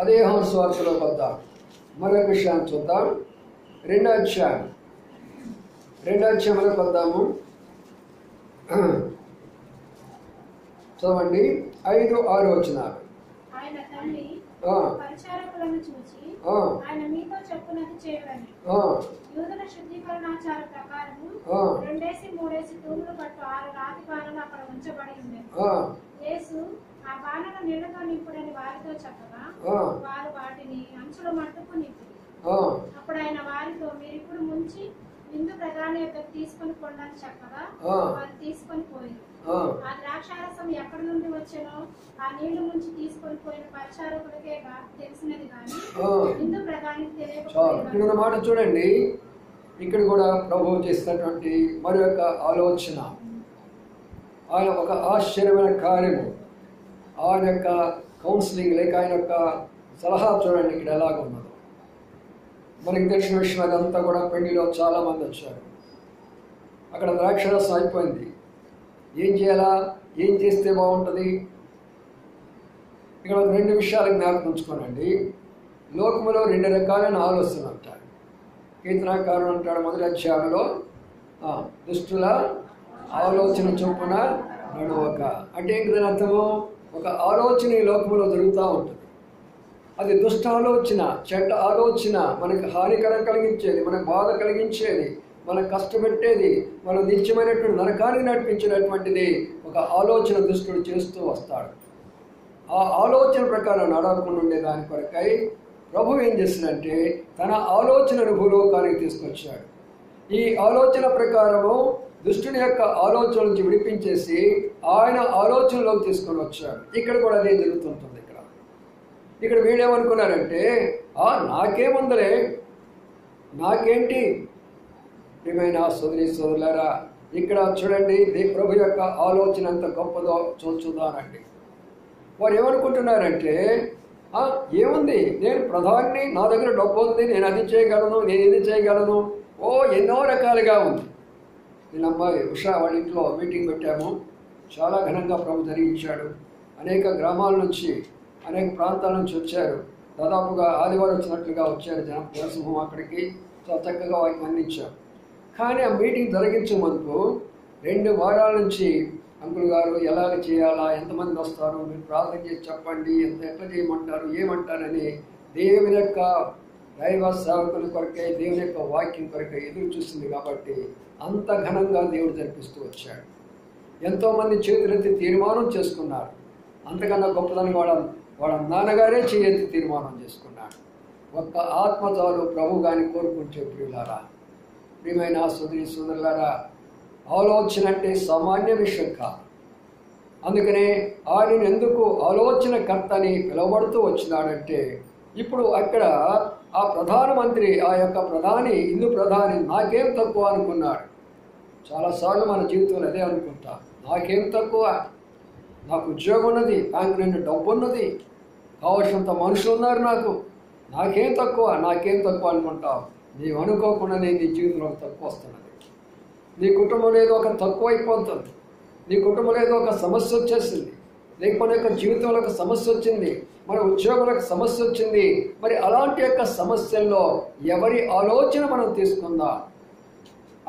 అదే యోహాను సువార్తలోకి వద్దాం. మరొక విషయాన్ని చూద్దాం. రెండో అధ్యాయంలోకి వద్దాము. చదవండి 5-6 వచనాలు. ఆయన తండ్రి పరిచారకులను చూచి ఆయన మీతో చెప్పునది చేయడని యూదుల శుద్ధీకరణాచార ప్రకారము 2-3 తూములు పట్టు 6 రాతి బాణలు అక్కడ ఉంచబడి ఉండేది. యేసు ఆ బాణలు నీళ్లతో నింపుడని వారితో చెప్పగా వారు వాటిని అంచుల మట్టుకు నింపిరి. అప్పుడు ఆయన వారితో, మీరిప్పుడు ముంచి విందు ప్రధాని యొక్క తీసుకొని కొండని చెప్పగా వారు తీసుకొని పోయి ఆ ద్రాక్షారసం ఎక్కడి నుండి వచ్చానో ఆ నీళ్లు ముంచి తీసుకొని పోయిన పరిచారకులకే తెలిసినది కానీ విందు ప్రధానికి తెలియకపోయింది. మాట చూడండి, ఇక్కడ కూడా ప్రభువు చేసినటువంటి మరి యొక్క ఆలోచన, ఆయన ఒక ఆశ్చర్యమైన కార్యము, ఆయన యొక్క కౌన్సిలింగ్ లేక ఆయన యొక్క సలహా చూడండి ఇక్కడ ఎలాగ ఉన్నదో. మనకి తెలిసిన విషయం అదంతా కూడా పెళ్లిలో చాలామంది వచ్చారు. అక్కడ ద్రాక్షరసం అయిపోయింది, ఏం చేయాలా, ఏం చేస్తే బాగుంటుంది? ఇక్కడ 2 విషయాలు జ్ఞాపకం ఉంచుకోనండి. లోకములో 2 రకాలైన ఆలోచన అంటాడు. కీర్తనాకారుడు అంటాడు మొదటి అధ్యాయంలో, దుష్టుల ఆలోచన చొప్పున నడవక. అంటే ఏంటిదని అర్థము? ఒక ఆలోచన ఈ లోకంలో జరుగుతూ ఉంటుంది. అది దుష్ట ఆలోచన, చెడ్డ ఆలోచన, మనకు హానికరం కలిగించేది, మనకు బాధ కలిగించేది, మనకు కష్టపెట్టేది, మనం నిత్యమైనటువంటి నరకానికి నడిపించినటువంటిది ఒక ఆలోచన దుష్టుడు చేస్తూ వస్తాడు. ఆ ఆలోచన ప్రకారం నడవకుండా ఉండే దాని కొరకై ప్రభు ఏం చేసిందంటే తన ఆలోచనను భూలోకానికి తీసుకొచ్చాడు. ఈ ఆలోచన ప్రకారము దుష్టుని యొక్క ఆలోచన నుంచి విడిపించేసి ఆయన ఆలోచనలోకి తీసుకొని వచ్చాడు. ఇక్కడ కూడా అదే జరుగుతుంటుంది. ఇక్కడ వీడేమనుకున్నారంటే, నాకేముందలే, నాకేంటి? ప్రియమైన సోదరులారా, ఇక్కడ చూడండి ప్రభు యొక్క ఆలోచన ఎంత గొప్పదో చూద్దానండి. వారు ఏమనుకుంటున్నారంటే, ఏముంది, నేను ప్రధాని, నా దగ్గర డబ్బు ఉంది, నేను అది చేయగలను, నేను ఇది చేయగలను, ఎన్నో రకాలుగా ఉంది. నేను అమ్మాయి ఉషా వాళ్ళ ఇంట్లో మీటింగ్ పెట్టాము. చాలా ఘనంగా ప్రభు జరిగించాడు. అనేక గ్రామాల నుంచి, అనేక ప్రాంతాల నుంచి వచ్చారు. దాదాపుగా ఆదివారం వచ్చినట్లుగా వచ్చారు జనసింహం అక్కడికి. చాలా చక్కగా వారికి అందించాం. కానీ ఆ మీటింగ్ జరిగించే ముందుకు 2 వారాల నుంచి అంకుల్ గారు ఎలాగ చేయాలా, ఎంతమంది వస్తారు, మీరు ప్రార్థన చేసి చెప్పండి, ఎట్లా చేయమంటారు, ఏమంటారని దేవుని యొక్క దైవ సేవకుల కొరకే, దేవుని యొక్క వాక్యం కొరకే ఎదురు చూస్తుంది. కాబట్టి అంత ఘనంగా దేవుడు జరిపిస్తూ వచ్చాడు. ఎంతోమంది చేతులెత్తి తీర్మానం చేసుకున్నారు. అంతకన్నా గొప్పదని వాళ్ళ నాన్నగారే చేయెత్తి తీర్మానం చేసుకున్నాడు. ఒక్క ఆత్మచాలు ప్రభు గాని కోరుకుంటే ప్రియులారా, ప్రియమైన సోదరులారా, ఆలోచన అంటే సామాన్య విషయం కాదు. అందుకనే ఆయన ఎందుకు ఆలోచనకర్తని పిలువబడుతూ వచ్చినాడంటే, ఇప్పుడు అక్కడ ఆ ప్రధానమంత్రి, ఆ యొక్క ప్రధాని, హిందూ ప్రధాని నాకేం తక్కువ అనుకున్నాడు. చాలాసార్లు మన జీవితంలో అదే అనుకుంటా, నాకేం తక్కువ, నాకు ఉద్యోగం ఉన్నది, నాకు 2 డబ్బు ఉన్నది, కావలసినంత మనుషులు ఉన్నారు, నాకేం తక్కువ అనుకుంటావు. నీవు అనుకోకుండానే నీ జీవితంలో తక్కువ వస్తున్నది. నీ కుటుంబంలో ఏదో ఒక తక్కువ అయిపోతుంది, నీ కుటుంబంలో ఏదో ఒక సమస్య వచ్చేసింది, లేకపోతే యొక్క జీవితంలో ఒక సమస్య వచ్చింది, మన ఉద్యోగులకు సమస్య వచ్చింది. మరి అలాంటి యొక్క సమస్యల్లో ఎవరి ఆలోచన మనం తీసుకుందాం?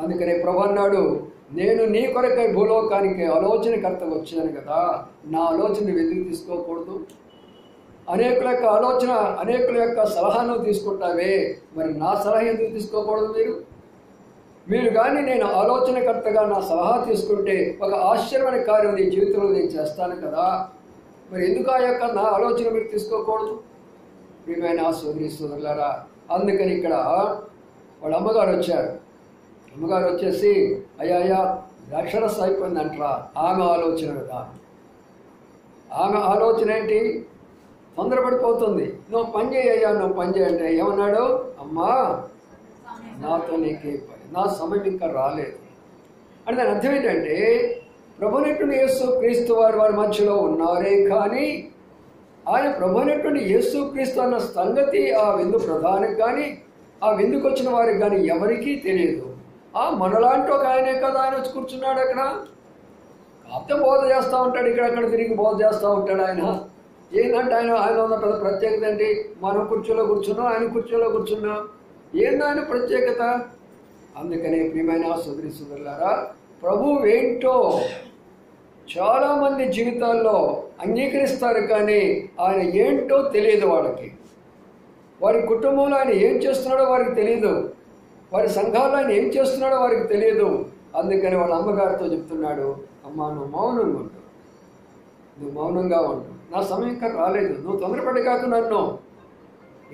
అందుకనే ప్రభు అన్నాడు, నేను నీ కొరకై భూలోకానికి ఆలోచనకర్తగా వచ్చాను కదా, నా ఆలోచన వెతికి తీసుకోకూడదు. అనేకుల యొక్క ఆలోచన, అనేకుల యొక్క సలహాను తీసుకుంటావే, మరి నా సలహా ఎందుకు తీసుకోకూడదు? మీరు కానీ నేను ఆలోచనకర్తగా నా సలహా తీసుకుంటే ఒక ఆశ్చర్యమైన కార్యం నీ జీవితంలో నేను చేస్తాను కదా, మరి ఎందుకు ఆ యొక్క నా ఆలోచన మీరు తీసుకోకూడదు? ప్రియమైన సోదరి సోదరులారా, అందుకని ఇక్కడ వాళ్ళ అమ్మగారు వచ్చారు. అమ్మగారు వచ్చేసి అయ్యా ద్రాక్షరస అయిపోయిందంటరా. ఆమె ఆలోచన కదా, ఆమె ఆలోచన ఏంటి? తొందరపడిపోతుంది. నువ్వు పని చేయ్యా, నువ్వు పని చేయంటే ఏమన్నాడు? అమ్మా నాతో నీకే పని, నా సమయం ఇంకా రాలేదు అంటే దాని అర్థం ఏంటంటే ప్రభువైనటువంటి యేసు క్రీస్తు వారి మధ్యలో ఉన్నారే కానీ ఆయన ప్రభువైనటువంటి యేసు క్రీస్తు అన్న సంగతి ఆ విందు ప్రధానికి కానీ ఆ విందుకు వచ్చిన వారికి కానీ ఎవరికీ తెలియదు. మనలాంటి ఒక ఆయనే కదా ఆయన వచ్చి కూర్చున్నాడు అక్కడ. కాకపోతే బోధ చేస్తూ ఉంటాడు, ఇక్కడక్కడ తిరిగి బోధ చేస్తూ ఉంటాడు. ఆయన ఏంటంటే ఆయన ఉన్న పెద్ద ప్రత్యేకత ఏంటి? మనం కుర్చీలో కూర్చున్నాం, ఆయన కుర్చీలో కూర్చున్నాం. ఏంది ఆయన ప్రత్యేకత? అందుకనే ప్రియమైన సోదరి సోదరులారా, ప్రభువు ఏంటో చాలామంది జీవితాల్లో అంగీకరిస్తారు కానీ ఆయన ఏంటో తెలియదు వాళ్ళకి. వారి కుటుంబంలో ఆయన ఏం చేస్తున్నాడో వారికి తెలియదు, వారి సంఘాల్లో ఆయన ఏం చేస్తున్నాడో వారికి తెలియదు. అందుకని వాళ్ళ అమ్మగారితో చెప్తున్నాడు, అమ్మా నువ్వు మౌనంగా ఉండు, నువ్వు మౌనంగా ఉండు, నా సమయం ఇంకా రాలేదు, నువ్వు తొందరపడి కాకు నన్ను.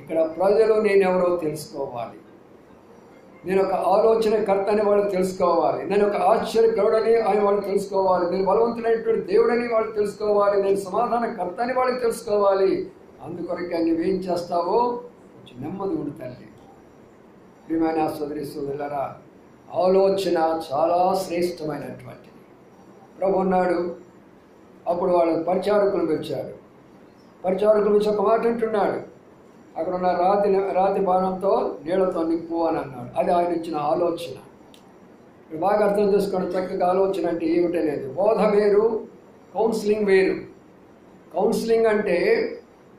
ఇక్కడ ప్రజలు నేనెవరో తెలుసుకోవాలి, నేను ఒక ఆలోచనకర్త అని వాళ్ళు తెలుసుకోవాలి, నేను ఒక ఆశ్చర్యకరుడని ఆయన వాళ్ళు తెలుసుకోవాలి, నేను బలవంతుడైనటువంటి దేవుడని వాళ్ళు తెలుసుకోవాలి, నేను సమాధానకర్త అని వాళ్ళకి తెలుసుకోవాలి. అందుకొరకే నువ్వేం చేస్తావో కొంచెం నెమ్మది ఉండు తల్లి. ప్రియమైన సోదరి సోదరులారా, ఆలోచన చాలా శ్రేష్టమైనటువంటిది. ప్రభు ఉన్నాడు. అప్పుడు వాళ్ళు పరిచారకులు పిలిచాడు. పరిచారకులు పిలిచి ఒక మాట అంటున్నాడు, అక్కడ ఉన్న రాతి బాణంతో నీళ్లతో నింపు అని అన్నాడు. అది ఆయన ఇచ్చిన ఆలోచన. బాగా అర్థం చేసుకోండి చక్కగా. ఆలోచన అంటే ఏమిటనేది, బోధ వేరు, కౌన్సిలింగ్ వేరు. కౌన్సిలింగ్ అంటే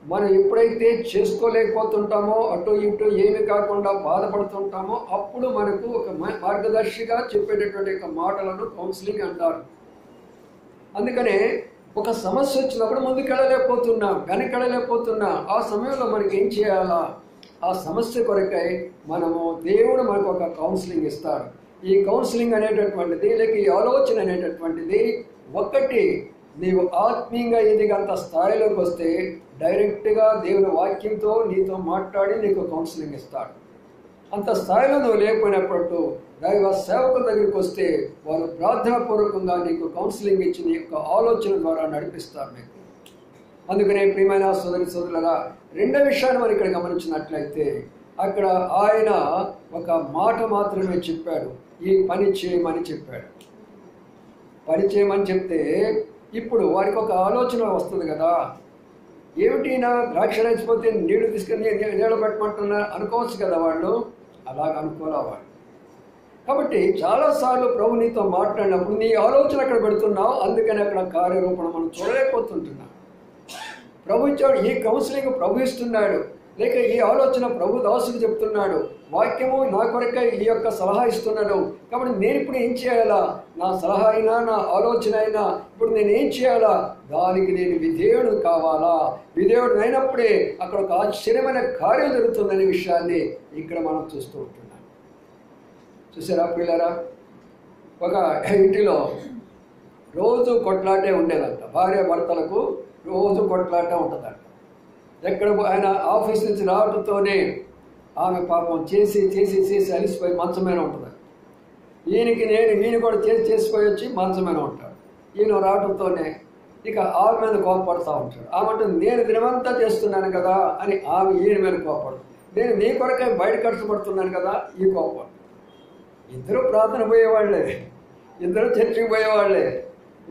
మనం ఎప్పుడైతే చేసుకోలేకపోతుంటామో, అటు ఇటు ఏమి కాకుండా బాధపడుతుంటామో, అప్పుడు మనకు ఒక మార్గదర్శిగా చెప్పేటటువంటి ఒక మాటలను కౌన్సిలింగ్ అంటారు. అందుకనే ఒక సమస్య వచ్చినప్పుడు ముందుకెళ్ళలేకపోతున్నాం, వెనకెళ్ళలేకపోతున్నాం. ఆ సమయంలో మనకి ఏం చేయాలా? ఆ సమస్య కొరకై మనము దేవుడు మనకు ఒక కౌన్సిలింగ్ ఇస్తాడు. ఈ కౌన్సిలింగ్ అనేటటువంటిది, లేక ఈ ఆలోచన అనేటటువంటిది, ఒకటి నీవు ఆత్మీయంగా ఎదిగంత స్థాయిలోకి వస్తే డైరెక్ట్గా దేవుని వాక్యంతో నీతో మాట్లాడి నీకు కౌన్సిలింగ్ ఇస్తాడు. అంత స్థాయిలో నువ్వు లేకపోయినప్పుడు దైవ సేవకుల దగ్గరికి వస్తే వారు ప్రార్థనాపూర్వకంగా నీకు కౌన్సిలింగ్ ఇచ్చి నీ యొక్క ఆలోచన ద్వారా నడిపిస్తారు నీకు. అందుకనే ప్రియమైన సోదరి సోదరులరా, రెండో విషయాన్ని మనం ఇక్కడ గమనించినట్లయితే అక్కడ ఆయన ఒక మాట మాత్రమే చెప్పాడు, ఈ పని చేయమని చెప్పాడు. పని చేయమని చెప్తే ఇప్పుడు వారికి ఒక ఆలోచన వస్తుంది కదా, ఏమిటినా ద్రాక్ష రాసిపోతే నీళ్లు తీసుకొని నీళ్ళ పెట్టమంటున్నా అనుకోవచ్చు కదా వాళ్ళు. అలాగ అనుకోలే వాళ్ళు. కాబట్టి చాలాసార్లు ప్రభు నీతో మాట్లాడినప్పుడు నీ ఆలోచన అక్కడ పెడుతున్నావు, అందుకని అక్కడ కార్యరూపణ మనం చూడలేకపోతుంటున్నాం. ప్రభు ఇచ్చాడు, ఈ కౌన్సిలింగ్ ప్రభు ఇస్తున్నాడు, లేక ఈ ఆలోచన ప్రభు దాసుడు చెప్తున్నాడు, వాక్యము నా కొరకై ఈ యొక్క సలహా ఇస్తున్నాడు. కాబట్టి నేను ఇప్పుడు ఏం చేయాలా? నా సలహా అయినా నా ఆలోచన అయినా ఇప్పుడు నేను ఏం చేయాలా? దానికి నేను విధేయుడు కావాలా? విధేయుడు అయినప్పుడే అక్కడ ఒక ఆశ్చర్యమైన కార్యం జరుగుతుందనే విషయాన్ని ఇక్కడ మనం చూస్తూ ఉంటున్నాం. చూసారా పిల్లరా, ఒక ఇంటిలో రోజు కొట్లాటే ఉండేదంట. భార్య భర్తలకు రోజు కొట్లాట ఉంటుందంట. ఎక్కడ ఆయన ఆఫీస్ నుంచి రావడంతోనే ఆమె పాపం చేసి చేసి చేసి అలిసిపోయి మంచం మీద ఉంటుంది. ఈయన కూడా చేసిపోయి వచ్చి మంచం మీద ఉంటాడు. ఈయన రావడంతోనే ఇక ఆమె మీద కోపపడుతూ ఉంటాడు. ఆమె అంటే నేను దినమంతా చేస్తున్నాను కదా అని ఆమె ఈయన మీద కోపపడు. నేను నీ కొరకై బయట కష్టపడుతున్నాను కదా ఈ కోపం. ఇద్దరు ప్రార్థన పోయేవాళ్లే, ఇద్దరు చర్చికి పోయేవాళ్లే,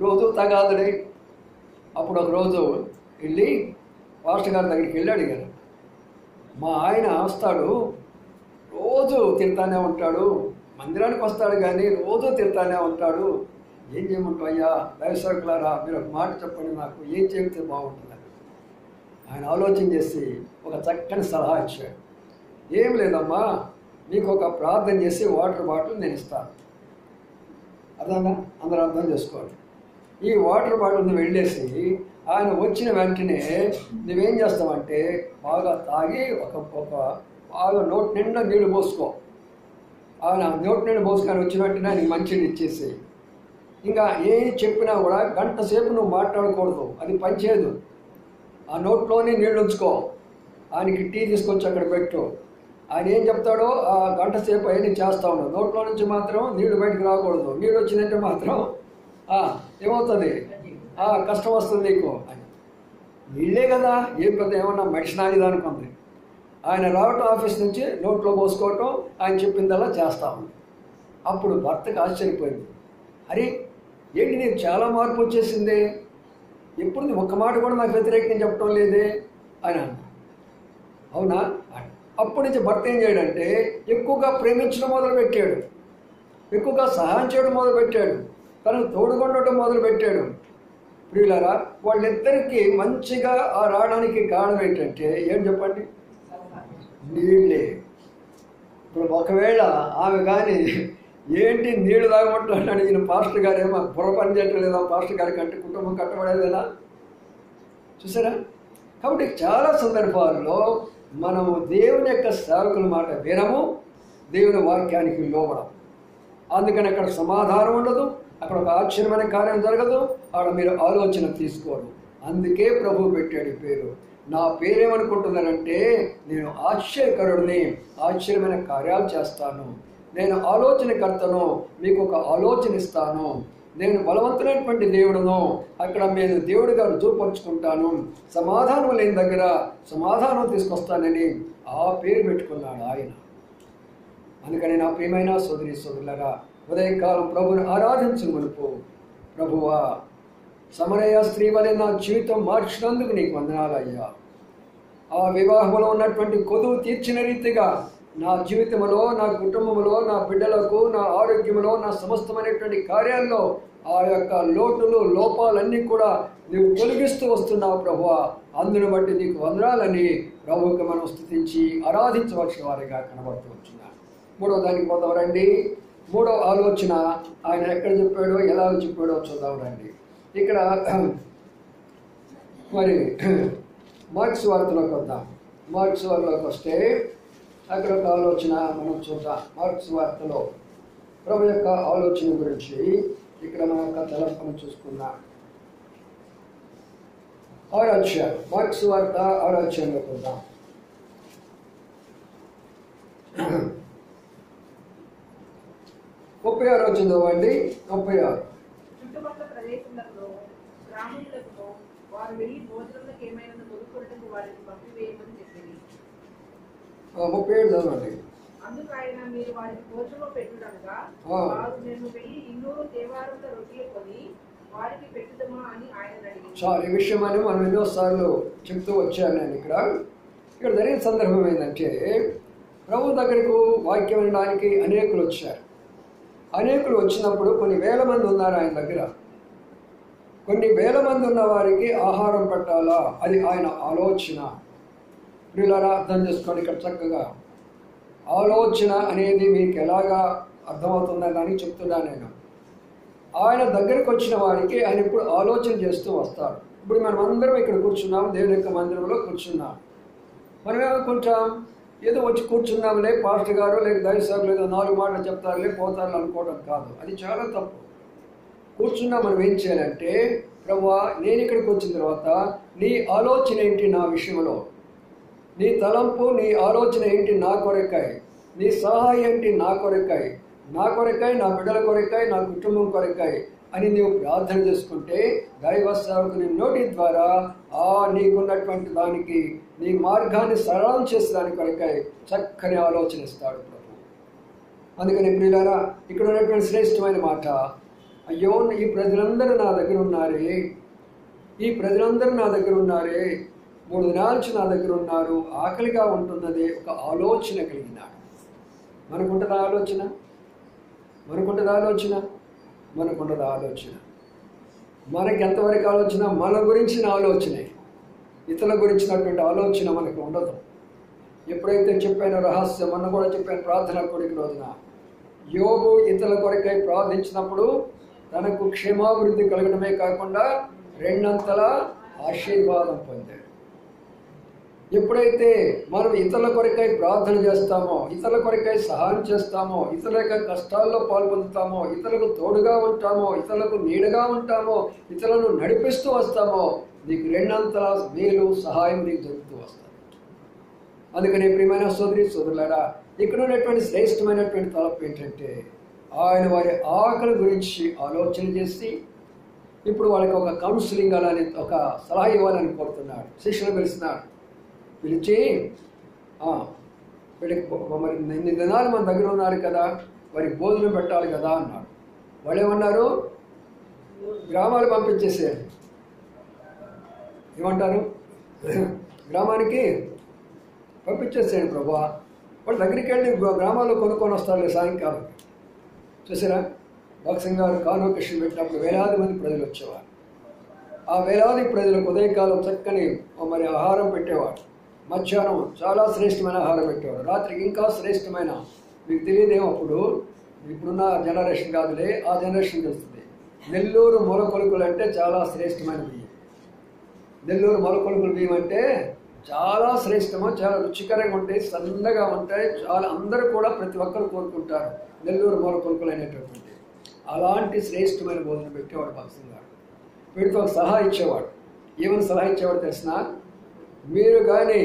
రోజు తగాదులే. అప్పుడు ఒక రోజు వెళ్ళి పాస్టర్ గారి దగ్గరికి వెళ్ళి అడిగాను, మా ఆయన వస్తాడు, రోజు తిడతానే ఉంటాడు, మందిరానికి వస్తాడు కానీ రోజు తిడతానే ఉంటాడు, ఏం చేయమంటావు అయ్యా? దైవసేవకులారా మీరు ఒక మాట చెప్పండి, నాకు ఏం చెబితే బాగుంటుందని. ఆయన ఆలోచన చేసి ఒక చక్కని సలహా ఇచ్చాడు. ఏం లేదమ్మా, మీకు ఒక ప్రార్థన చేసి వాటర్ బాటిల్ నేను ఇస్తాను. అర్థంగా అందరూ అర్థం చేసుకోండి. ఈ వాటర్ బాటిల్ని వెళ్ళేసి ఆయన వచ్చిన వెంటనే నువ్వేం చేస్తావంటే బాగా తాగి ఒక బాగా నోటి నిండా నీళ్ళు పోసుకో. ఆయన నోటి నిండా పోసుకొని వచ్చిన వెంటనే నీకు మంచినీళ్ళు ఇచ్చేసి, ఇంకా ఏం చెప్పినా కూడా గంట సేపు నువ్వు మాట్లాడకూడదు, అది పనిచేయదు. ఆ నోట్లోనే నీళ్ళు ఉంచుకో. ఆయనకి టీ తీసుకొచ్చి అక్కడ పెట్టు. ఆయన ఏం చెప్తాడో ఆ గంట సేపు అవన్నీ చేస్తా ఉన్నావు. నోట్లో నుంచి మాత్రం నీళ్లు బయటకు రాకూడదు. నీళ్ళు వచ్చిందంటే మాత్రం ఏమవుతుంది, కష్టం వస్తుంది నీకు అని. నీళ్ళే కదా, ఏం పెద్ద ఏమన్నా మెడిసిన్ ఆగేదానికి ఉంది. ఆయన రావటం ఆఫీస్ నుంచి నోట్లో పోసుకోవటం, ఆయన చెప్పిందల్లా చేస్తా ఉంది. అప్పుడు భర్తకు ఆశ్చర్యపోయింది. అరే ఏంటి నీకు చాలా మార్పు వచ్చేసింది, ఎప్పుడు ఒక్క మాట కూడా నాకు వ్యతిరేకంగా చెప్పడం లేదే అని అన్న. అవునా? అప్పటి నుంచి భర్త ఏం చేయడంటే ఎక్కువగా ప్రేమించడం మొదలుపెట్టాడు, ఎక్కువగా సహాయం చేయడం మొదలుపెట్టాడు, తనకు తోడుకొండటం మొదలుపెట్టాడు. ప్రియులారా, వాళ్ళిద్దరికీ మంచిగా రావడానికి కారణం ఏంటంటే ఏం చెప్పండి, నీళ్ళే. ఇప్పుడు ఒకవేళ ఆమె కానీ ఏంటి నీళ్లు తాగమంటున్నాడు ఈయన పాస్టర్ గారేమో బుర్ర పని చేయట్లేదా పాస్టర్ గారికి అంటే కుటుంబం కట్టబడేదేనా? చూసారా? కాబట్టి చాలా సందర్భాల్లో మనము దేవుని యొక్క సేవకుల మాట వినము, దేవుని వాక్యానికి లోబడం. అందుకని అక్కడ సమాధానం ఉండదు, అక్కడ ఒక ఆశ్చర్యమైన కార్యం జరగదు, అక్కడ మీరు ఆలోచన తీసుకోరు. అందుకే ప్రభు పెట్టాడు పేరు. నా పేరేమనుకుంటున్నానంటే నేను ఆశ్చర్యకరుడిని, ఆశ్చర్యమైన కార్యాలు చేస్తాను, నేను ఆలోచనకర్తను, మీకు ఒక ఆలోచన ఇస్తాను, నేను బలవంతులైనటువంటి దేవుడును, అక్కడ నేను దేవుడిగా రుజువుపరుచుకుంటాను, సమాధానం లేని దగ్గర సమాధానం తీసుకొస్తానని ఆ పేరు పెట్టుకున్నాడు ఆయన. అందుకని నా ప్రియమైన సోదరి సోదరులారా, ఉదయకాలం ప్రభుని ఆరాధించు మునుపు, ప్రభువా సమరయ స్త్రీ వలె నా జీవితం మార్చినందుకు నీకు వందనాలయ్యా. ఆ వివాహంలో ఉన్నటువంటి కొదువు తీర్చిన రీతిగా నా జీవితంలో, నా కుటుంబంలో, నా బిడ్డలకు, నా ఆరోగ్యంలో, నా సమస్తమైనటువంటి కార్యాల్లో ఆ యొక్క లోటులు లోపాలన్నీ కూడా నీవు తొలగిస్తూ వస్తున్నావు ప్రభువా. అందును బట్టి నీకు వందనాలని ప్రభువుకి మనం స్తుతించి ఆరాధించవలసిన వారిగా కనబడుతూ వచ్చినారు. మూడో దానికి పోదాం రండి. మూడో ఆలోచన ఆయన ఎక్కడ చెప్పాడో ఎలా చెప్పాడో చూద్దాం రండి. ఇక్కడ మరి మార్క్స్ వార్తలోకి వద్దాం. మార్క్స్ వార్తలోకి వస్తే అక్కడ ఒక ఆలోచన మనం చూద్దాం. మార్క్స్ వార్తలో ప్రభు యొక్క ఆలోచన గురించి ఇక్కడ మన యొక్క తలంపును చూసుకుందాం. ఆరాధ్యాలు మార్క్స్ వార్త ఆరాధ్యంలోకి వద్దాం. 36 చదవండి. 36 చుట్టుపక్కల ప్రదేశములలో గ్రామములలో వారు వెళ్ళి భోజనములకు ఏమైనా కొనుక్కొనుటకు వారిని పంపివేయమని చెప్పింది. 37 చదవండి. అందుకు ఆయన మీరు వారికి భోజనంలో పెట్టుడనగా వారు మేము వెళ్ళి 200 దేవారుల రొట్టెలు కొని వారికి పెట్టుదమా అని ఆయన అడిగారు. చాలా ఈ విషయం అని మనం ఎన్నోసార్లు చెప్తూ వచ్చాను. నేను ఇక్కడ జరిగిన సందర్భం ఏంటంటే ప్రభు దగ్గరకు వాక్యం వినడానికి అనేకులు వచ్చారు. అనేకులు వచ్చినప్పుడు కొన్ని వేల మంది ఉన్నారు ఆయన దగ్గర. కొన్ని వేల మంది ఉన్న వారికి ఆహారం పెట్టాలా, అది ఆయన ఆలోచన. ప్రియులారా, అర్థం చేసుకోండి. ఇక్కడ చక్కగా ఆలోచన అనేది మీకు ఎలాగా అర్థమవుతుందని చెప్తున్నా నేను. ఆయన దగ్గరకు వచ్చిన వారికి ఆయన ఇప్పుడు ఆలోచన చేస్తూ వస్తాడు. ఇప్పుడు మనం అందరం ఇక్కడ కూర్చున్నాం, దేవుని యొక్క మందిరంలో కూర్చున్నాం. మనం ఏమనుకుంటాం, ఏదో వచ్చి కూర్చున్నాంలే, పాస్టర్ గారు లేక దైవసేవకులు ఏదో 4 మాటలు చెప్తారులే పోతారు అనుకోవడం కాదు. అది చాలా తప్పు. కూర్చున్నా మనం ఏం చేయాలంటే, ప్రభువా నేను ఇక్కడికి వచ్చిన తర్వాత నీ ఆలోచన ఏంటి నా విషయంలో, నీ తలంపు నీ ఆలోచన ఏంటి నా కొరకై, నీ సహాయం ఏంటి నా కొరకై, నా బిడ్డల కొరకై, నా కుటుంబం కొరకై అని నీవు ప్రార్థన చేసుకుంటే దైవ సేవకుని నోటి ద్వారా నీకున్నటువంటి దానికి నీ మార్గాన్ని సరళం చేసే దాని కొరకై చక్కని ఆలోచన ఇస్తాడు ప్రభు. అందుకని ప్రియులారా, ఇక్కడ ఉన్నటువంటి శ్రేష్టమైన మాట, అయ్యో ఈ ప్రజలందరూ నా దగ్గర ఉన్నారే, 3 దినాల నుంచి నా దగ్గర ఉన్నారు, ఆకలిగా ఉంటున్నది ఒక ఆలోచన కలిగినాడు. మనకుంటుందా ఆలోచన? మనకి ఎంతవరకు ఆలోచన? మన గురించిన ఆలోచనే, ఇతరుల గురించినటువంటి ఆలోచన మనకు ఉండదు. ఎప్పుడైతే చెప్పానో రహస్యం, మొన్న కూడా చెప్పాను ప్రార్థన కొడుకు రోజున, యోబు ఇతరుల కొరకై ప్రార్థించినప్పుడు తనకు క్షేమాభివృద్ధి కలగడమే కాకుండా 2 అంతల ఆశీర్వాదం పొందాడు. ఎప్పుడైతే మనం ఇతరుల కొరకై ప్రార్థన చేస్తామో, ఇతరుల కొరకై సహాయం చేస్తామో, ఇతరుల యొక్క కష్టాల్లో పాల్పొందుతామో, ఇతరులకు తోడుగా ఉంటామో, ఇతరులకు నీడగా ఉంటామో, ఇతరులను నడిపిస్తూ వస్తామో, నీకు రెండంతల మేలు సహాయం నీకు జరుగుతూ వస్తాయి. అందుకని ప్రియమైన సోదరి సోదరులారా, ఇక్కడ ఉన్నటువంటి శ్రేష్టమైనటువంటి తలపు ఏంటంటే ఆయన వారి ఆకలి గురించి ఆలోచన చేసి ఇప్పుడు వాళ్ళకి ఒక కౌన్సిలింగ్ అలానే ఒక సలహా ఇవ్వాలని కోరుతున్నాడు. శిష్యులు పిలిచినాడు. పిలిచి వీళ్ళకి మరి ఇన్ని దినాలు మన దగ్గర ఉన్నారు కదా, వారికి భోజనం పెట్టాలి కదా అన్నాడు. వాళ్ళు ఏమన్నారు? గ్రామాలు పంపించేసేయాలి. ఏమంటారు? గ్రామానికి పంపించేసేయండి ప్రభా. వాళ్ళ దగ్గరికి వెళ్ళి గ్రామాల్లో కొనుక్కొని వస్తారు సాయంకాలం. చూసారా, బాక్సింగ్ గారు కాన్వకేషన్ పెట్టినప్పుడు వేలాది మంది ప్రజలు వచ్చేవారు. ఆ వేలాది ప్రజలకు ఉదయకాలం చక్కని మరి ఆహారం పెట్టేవాడు. మధ్యాహ్నం చాలా శ్రేష్టమైన ఆహారం పెట్టేవాడు. రాత్రికి ఇంకా శ్రేష్టమైన, మీకు తెలియదేమో అప్పుడు, ఇప్పుడున్న జనరేషన్ కాదులే, ఆ జనరేషన్ తెలుస్తుంది. నెల్లూరు మొలకొలుకులు అంటే చాలా శ్రేష్టమైన బియ్యం. నెల్లూరు మొలకొలుకులు బియ్యం అంటే చాలా శ్రేష్టము, చాలా రుచికరంగా ఉంటాయి, సన్నగా ఉంటాయి. చాలా అందరూ కూడా ప్రతి ఒక్కరు కోరుకుంటారు నెల్లూరు మొలకొలుకులు అనేటటువంటి. అలాంటి శ్రేష్టమైన భోజనం పెట్టేవాడు బాక్సింగ్ గారు. వీడితో ఒక సలహా ఇచ్చేవాడు. ఏమని సలహా ఇచ్చేవాడు తెలిసిన? మీరు కానీ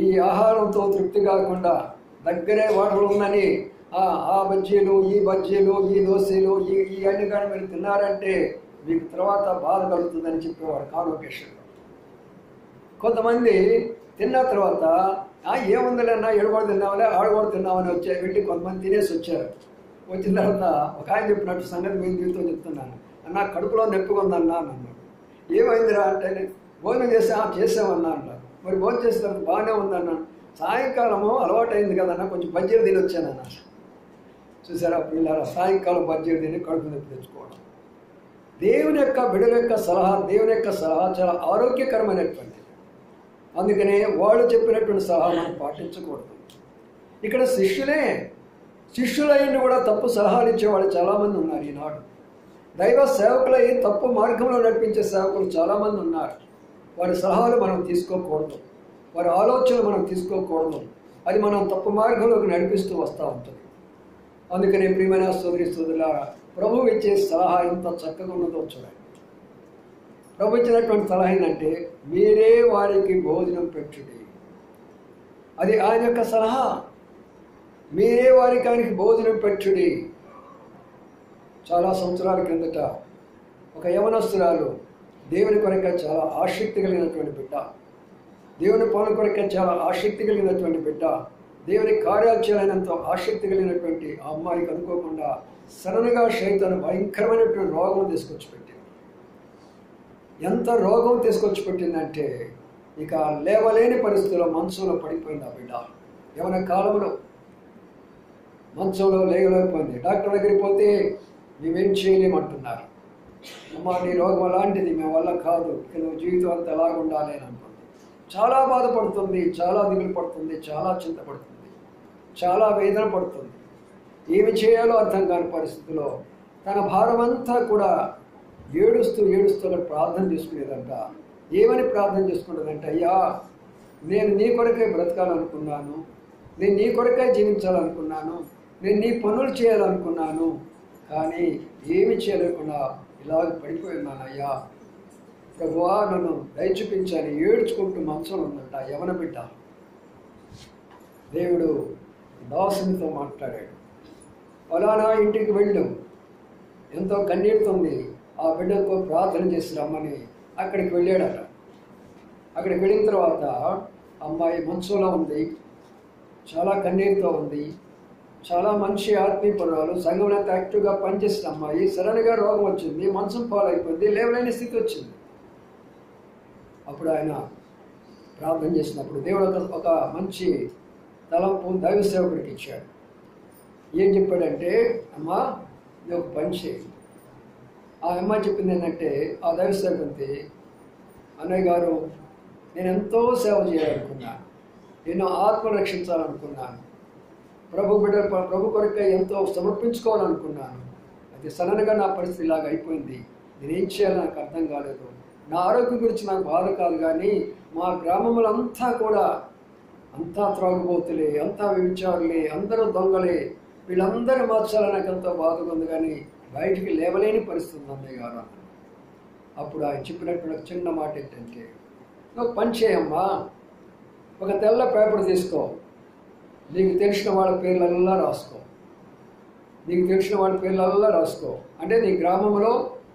ఈ ఆహారంతో తృప్తి కాకుండా దగ్గరే వాటర్ ఉందని ఆ బజ్జీలు, ఈ బజ్జీలు, ఈ దోశలు, ఈ అన్ని కానీ మీరు తిన్నారంటే మీకు తర్వాత బాధ కలుగుతుందని చెప్పేవాడు కాన్వకేషన్లో. కొంతమంది తిన్న తర్వాత ఏముందిలేనా, ఎడగొడ తిన్నామలే, ఆడగొడ తిన్నామని వెళ్ళి కొంతమంది తినేసి వచ్చారు. వచ్చిన తర్వాత ఒక ఆయన చెప్పినట్టు సంగతి మేము దీంతో చెప్తున్నాను. అన్న కడుపులో నొప్పిగా ఉందన్నా అన్నాడు. ఏమైందిరా అంటే భోజనం చేసామన్నా అన్నారు. మరి భోజనం చేసిన తర్వాత బాగానే ఉందన్నాను. సాయంకాలము అలవాటైంది కదన్నా, కొంచెం బజ్జీలు తిని వచ్చానన్నా. చూసారా పిల్లరా, సాయంకాలం బజ్జీలు తిని కడుపు నొప్పి తెచ్చుకోవడం. దేవుని యొక్క బిడ్డల యొక్క సలహా, దేవుని యొక్క సలహా చాలా ఆరోగ్యకరమైనటువంటి. అందుకనే వాళ్ళు చెప్పినటువంటి సలహా మనం పాటించకూడదు. ఇక్కడ శిష్యులైన కూడా తప్పు సలహాలు ఇచ్చేవాళ్ళు చాలామంది ఉన్నారు ఈనాడు. దైవ సేవకులై తప్పు మార్గంలో నడిపించే సేవకులు చాలామంది ఉన్నారు. వారి సలహాలు మనం తీసుకోకూడదు, వారి ఆలోచనలు మనం తీసుకోకూడదు. అది మనం తప్పు మార్గంలోకి నడిపిస్తూ వస్తూ ఉంటుంది. అందుకనే ప్రియమైన సోదరి సోదరులారా, ప్రభువు ఇచ్చే సలహా ఎంత చక్కగా ఉన్నదో చూడండి. ప్రభు ఇచ్చినటువంటి సలహా ఏంటంటే మీరే వారికి భోజనం పెట్టుడి. అది ఆయన యొక్క సలహా. మీరే వారికి ఆయనకి భోజనం పెట్టుడి. చాలా సంవత్సరాల క్రిందట ఒక యవనస్తురాలు దేవుని కొరక చాలా ఆసక్తి కలిగినటువంటి బిడ్డ, దేవుని పనుల కొరక చాలా ఆసక్తి కలిగినటువంటి బిడ్డ, దేవుని కార్యాలు చేయాలనేంత ఆసక్తి కలిగినటువంటి ఆ అమ్మాయికి అనుకోకుండా సడన్గా శైతాను భయంకరమైనటువంటి రోగం తీసుకొచ్చి పెట్టింది. ఎంత రోగం తీసుకొచ్చి పెట్టిందంటే ఇక లేవలేని పరిస్థితుల్లో మంచంలో పడిపోయింది ఆ బిడ్డ. యవన కాలంలో మంచంలో లేవలేకపోయింది. డాక్టర్ దగ్గరికి పోతే మేమేం చేయలేమంటున్నారు. అమ్మ నీ రోగం అలాంటిది, మేము వల్ల కాదు, నువ్వు జీవితం అంతా ఎలాగ ఉండాలి అని అంటుంది. చాలా బాధపడుతుంది, చాలా దిగులు పడుతుంది, చాలా చింతపడుతుంది, చాలా వేదన పడుతుంది. ఏమి చేయాలో అర్థం కాని పరిస్థితిలో తన భారం అంతా కూడా ఏడుస్తూ ప్రార్థన చేసుకునేదంట. ఏమని ప్రార్థన చేసుకునేదంట? అయ్యా, నేను నీ కొరకే బ్రతకాలనుకున్నాను, నేను నీ కొరకే జీవించాలనుకున్నాను, నేను నీ పనులు చేయాలనుకున్నాను, కానీ ఏమి చేయలేకుండా ఇలాగ పడిపోయినాను. అయ్యా ప్రభువా, నన్ను దయచూపించాలి. ఏడ్చుకుంటూ మంచంలో ఉందంట యవన బిడ్డ. దేవుడు దాసునితో మాట్లాడాడు. ఫలానా ఇంటికి వెళ్ళు, ఎంతో కన్నీరుతుంది, ఆ బిడ్డకు ప్రార్థన చేసి రమ్మని అక్కడికి వెళ్ళాడట. అక్కడికి వెళ్ళిన తర్వాత అమ్మాయి మంచంలో ఉంది, చాలా కన్నీరుతో ఉంది, చాలా మంచి ఆత్మీయపరురాలు, సంఘంలో యాక్టివ్గా పనిచేసిన అమ్మాయి. సడన్గా రోగం వచ్చింది, మంచం పాలైపోయింది, లేవలేని స్థితి వచ్చింది. అప్పుడు ఆయన ప్రార్థన చేసినప్పుడు దేవుడు ఒక మంచి తలంపు దైవ సేవకుడికి ఇచ్చాడు. ఏం చెప్పాడంటే, అమ్మా ఇది ఒక పని చేయి. ఆ అమ్మాయి చెప్పింది ఏంటంటే, ఆ దైవ సేవకుడికి, అన్నయ్య గారు నేను ఎంతో సేవ చేయాలనుకున్నాను, ఎన్నో ఆత్మను రక్షించాలనుకున్నాను, ప్రభు కొరకై ఎంతో సమర్పించుకోవాలనుకున్నాను. అది సడన్గా నా పరిస్థితి ఇలాగ అయిపోయింది, నేనేం చేయాలో నాకు అర్థం కాలేదు, నా ఆరోగ్యం గురించి నాకు బాధ కాదు, కానీ మా గ్రామంలో అంతా కూడా అంతా త్రాగుబోతులే, అంతా వ్యభిచారులే, అందరూ దొంగలే, వీళ్ళందరూ మార్చాలని నాకు ఎంతో బాధగా ఉంది, కానీ బయటికి లేవలేని పరిస్థితి ఉంది అన్నయ్య గారు. అప్పుడు ఆయన చెప్పినటువంటి ఒక చిన్న మాట ఏంటంటే, నువ్వు పని చేయమ్మా, ఒక తెల్ల పేపర్ తీసుకో, నీకు తెలిసిన వాళ్ళ పేర్లల్లా రాసుకో, నీకు తెలిసిన వాళ్ళ పేర్లల్లా రాసుకో. అంటే నీ గ్రామంలో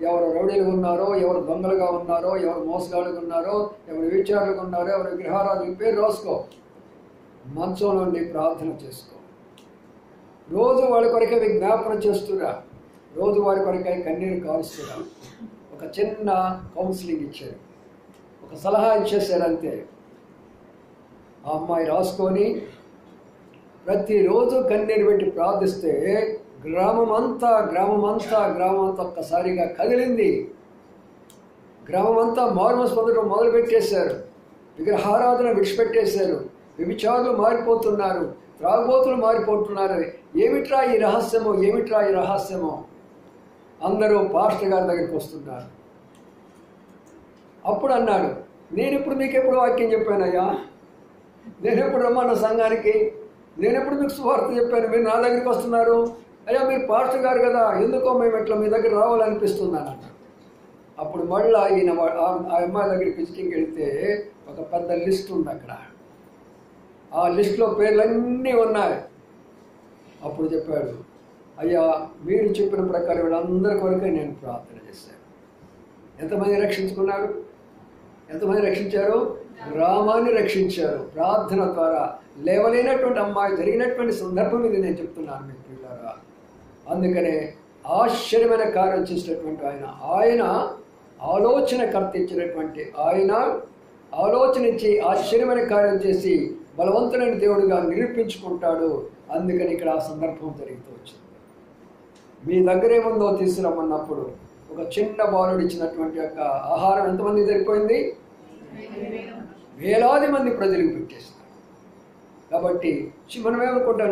ఎవరు రౌడీలు ఉన్నారో, ఎవరు దొంగలుగా ఉన్నారో, ఎవరు మోసగాళ్ళుగా ఉన్నారో, ఎవరు విచారులుగా ఉన్నారో, ఎవరు విగ్రహారాధుల పేరు రాసుకో. మంచం నుండి ప్రార్థన చేసుకో. రోజు వాళ్ళ కొరకే విజ్ఞాపన చేస్తురా, రోజు వారి కొరకై కన్నీరు కారుస్తురా. ఒక చిన్న కౌన్సిలింగ్ ఇచ్చారు, ఒక సలహా ఇచ్చేసారు అంతే. ఆ అమ్మాయి రాసుకొని ప్రతిరోజు కన్నీరు పెట్టి ప్రార్థిస్తే గ్రామం అంతా ఒక్కసారిగా కదిలింది. గ్రామం అంతా మారుమనసు పొందడం మొదలుపెట్టేశారు, విగ్రహారాధన విడిచిపెట్టేశారు, వ్యభిచారులు మారిపోతున్నారు, త్రాగుబోతులు మారిపోతున్నారు. ఏమిట్రా ఈ రహస్యమో అందరూ పాస్టర్ గారి దగ్గరికి వస్తున్నారు. అప్పుడు అన్నాడు, నేనెప్పుడు మీకెప్పుడు వాక్యం చెప్పానయ్యా, నేనెప్పుడు రమ్మన్న సంఘానికి, నేనెప్పుడు మీకు సువార్త చెప్పాను, మీరు నా దగ్గరికి వస్తున్నారు, అయ్యా మీరు పాస్టర్ గారు కదా, ఎందుకో మేము ఇట్లా మీ దగ్గర రావాలనిపిస్తున్నాను అన్నాడు. అప్పుడు మళ్ళీ ఈయన ఆ అమ్మాయి దగ్గరికి విజిటింగ్కి వెళితే ఒక పెద్ద లిస్ట్ ఉంది అక్కడ. ఆ లిస్టులో పేర్లన్నీ ఉన్నాయి. అప్పుడు చెప్పాడు, అయ్యా మీరు చెప్పిన ప్రకారం వీళ్ళందరి కొరకే నేను ప్రార్థన చేశాను. ఎంతమంది రక్షించుకున్నారు? ఎంతమంది రక్షించారు? గ్రామాన్ని రక్షించారు ప్రార్థన ద్వారా. లేవలేనటువంటి అమ్మాయి జరిగినటువంటి సందర్భం ఇది నేను చెప్తున్నాను మీకు పిల్లరా. అందుకనే ఆశ్చర్యమైన కార్యం చేసినటువంటి ఆయన ఆలోచనకర్త ఇచ్చినటువంటి ఆయన ఆలోచన ఇచ్చి ఆశ్చర్యమైన కార్యం చేసి బలవంతులైన దేవుడిగా నిరూపించుకుంటాడు. అందుకని ఇక్కడ ఆ సందర్భం జరుగుతూ వచ్చింది. మీ దగ్గర ఏముందో తీసుకురమ్మన్నప్పుడు ఒక చిన్న బాలుడు ఇచ్చినటువంటి యొక్క ఆహారం ఎంతమంది సరిపోయింది? వేలాది మంది ప్రజలకు పెట్టేస్తారు. కాబట్టి మనం ఏమనుకుంటాం,